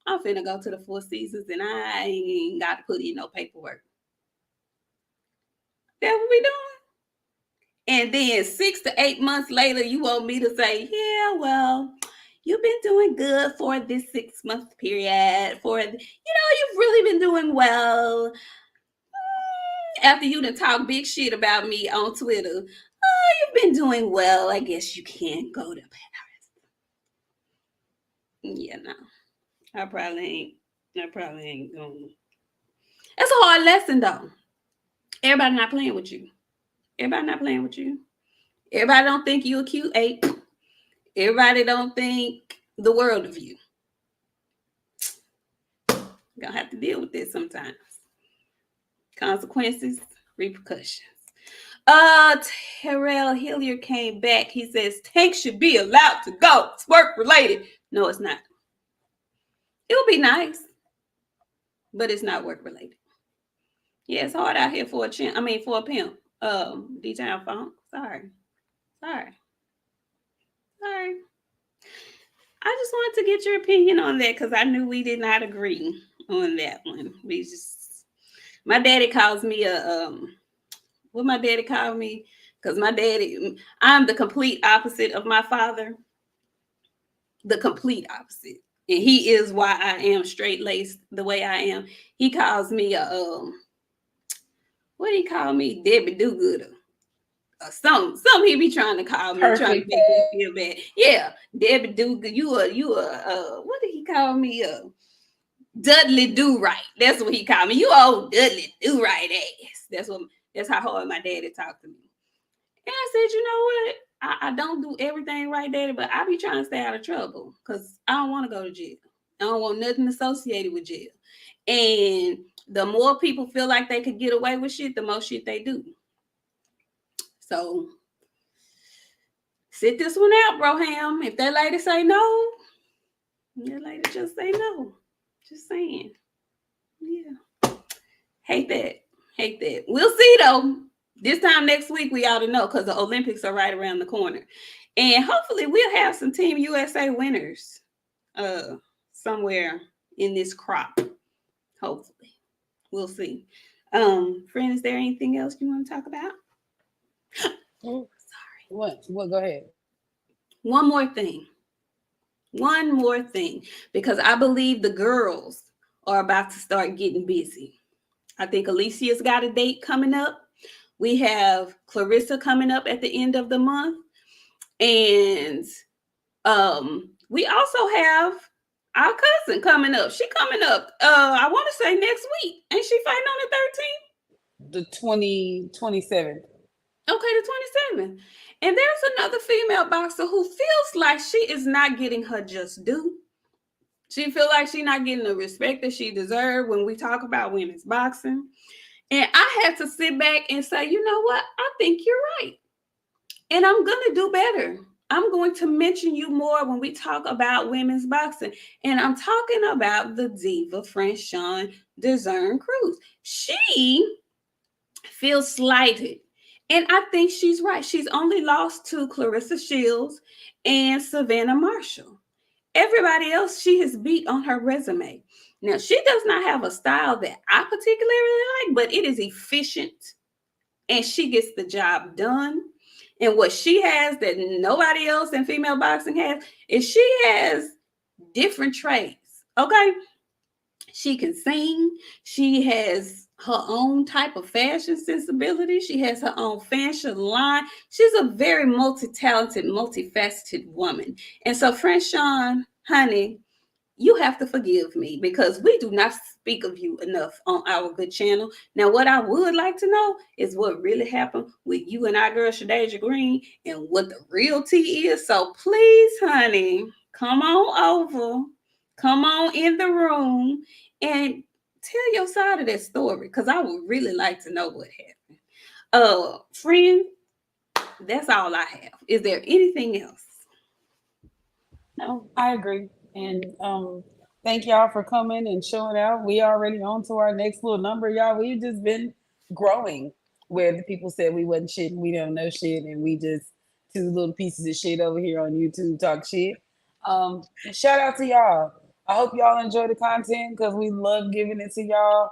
I'm finna go to the Four Seasons and I ain't got to put in no paperwork. That's what we doing. And then 6 to 8 months later, you want me to say, yeah, well, you've been doing good for this 6 month period. You've really been doing well. After you done talk big shit about me on Twitter, you've been doing well. I guess you can't go to Paris. Yeah, no, I probably ain't. I probably ain't going. That's a hard lesson, though. Everybody not playing with you. Everybody not playing with you. Everybody don't think you a cute ape. Everybody don't think the world of you. You're gonna have to deal with this sometimes. Consequences, repercussions. Terrell Hilliard came back. He says Tank should be allowed to go. It's work related. No, it's not. It would be nice, but it's not work related. Yeah, it's hard out here for for a pimp. D-Town Funk. Sorry. I just wanted to get your opinion on that because I knew we did not agree on that one. My daddy calls me what my daddy called me, because I'm the complete opposite of my father. The complete opposite. And he is why I am straight laced the way I am. He calls me what do he call me? Debbie Do-Gooder. Or something he be trying to call me, Perfect. trying to make me feel bad. Yeah, Debbie Do-Good. You what did he call me? Dudley Do Right. That's what he called me. You old Dudley Do Right ass. That's how hard my daddy talked to me. And I said, you know what? I don't do everything right, Daddy, but I be trying to stay out of trouble because I don't want to go to jail. I don't want nothing associated with jail. And the more people feel like they could get away with shit, the more shit they do. So sit this one out, Broham. If that lady say no, that lady just say no. Just saying. Yeah. Hate that. We'll see though. This time next week, we ought to know because the Olympics are right around the corner. And hopefully we'll have some Team USA winners somewhere in this crop. Hopefully. We'll see. Friend, is there anything else you want to talk about? Sorry. What? Go ahead. One more thing, because I believe the girls are about to start getting busy. I think Alicia's got a date coming up. We have Clarissa coming up at the end of the month. And we also have our cousin coming up. She coming up, I want to say next week. Ain't she fighting on the 27th? Okay, the 27th. And there's another female boxer who feels like she is not getting her just due. She feels like she's not getting the respect that she deserves when we talk about women's boxing. And I had to sit back and say, you know what? I think you're right. And I'm going to do better. I'm going to mention you more when we talk about women's boxing. And I'm talking about the diva Franchon Desern Cruz. She feels slighted. And I think she's right. She's only lost to Clarissa Shields and Savannah Marshall. Everybody else she has beat on her resume. Now, she does not have a style that I particularly like, but it is efficient and she gets the job done. And what she has that nobody else in female boxing has is she has different traits. Okay. She can sing. She has her own type of fashion sensibility. She has her own fashion line. She's a very multi-talented, multifaceted woman. And so, Franchon, honey, you have to forgive me because we do not speak of you enough on our good channel. Now, what I would like to know is what really happened with you and our girl Shadeja Green and what the real tea is. So please, honey, come on over, come on in the room and tell your side of that story because I would really like to know what happened. Friend, that's all I have. Is there anything else? No, I agree. And thank y'all for coming and showing out. We already on to our next little number, y'all. We've just been growing where the people said we wasn't shit and we don't know shit and we just two little pieces of shit over here on YouTube talk shit. Shout out to y'all. I hope y'all enjoy the content because we love giving it to y'all.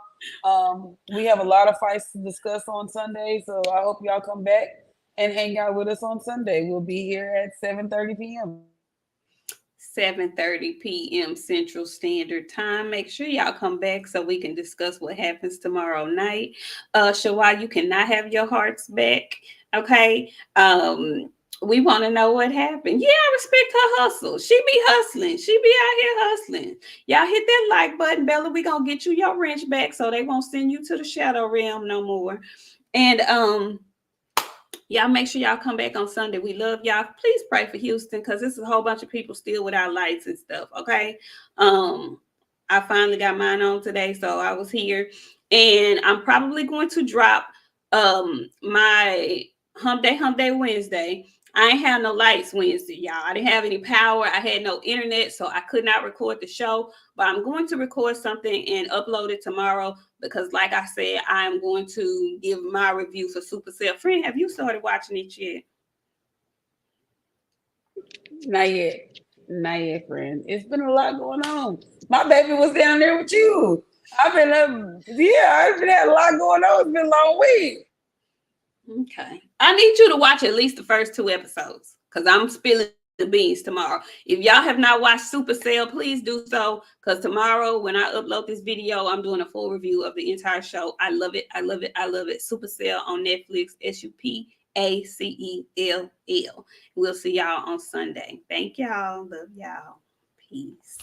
We have a lot of fights to discuss on Sunday, so I hope y'all come back and hang out with us on Sunday. We'll be here at 7:30 p.m. 7:30 p.m. Central Standard Time. Make sure y'all come back so we can discuss what happens tomorrow night. Shawai, you cannot have your hearts back. Okay. We want to know what happened. Yeah, I respect her hustle. She be hustling. She be out here hustling. Y'all hit that like button, Bella. We gonna get you your wrench back so they won't send you to the shadow realm no more. And y'all make sure y'all come back on Sunday. We love y'all. Please pray for Houston because this is a whole bunch of people still without lights and stuff. Okay. I finally got mine on today, so I was here. And I'm probably going to drop my hump day Wednesday. I ain't have no lights Wednesday, y'all. I didn't have any power. I had no internet, so I could not record the show. But I'm going to record something and upload it tomorrow because, like I said, I am going to give my review for Supercell. Friend, have you started watching it yet? Not yet. Not yet, friend. It's been a lot going on. My baby was down there with you. I've been I've been had a lot going on. It's been a long week. Okay. I need you to watch at least the first 2 episodes because I'm spilling the beans tomorrow. If y'all have not watched Supercell, please do so because tomorrow when I upload this video, I'm doing a full review of the entire show. I love it. I love it. I love it. Supercell on Netflix, SUPACELL. We'll see y'all on Sunday. Thank y'all. Love y'all. Peace.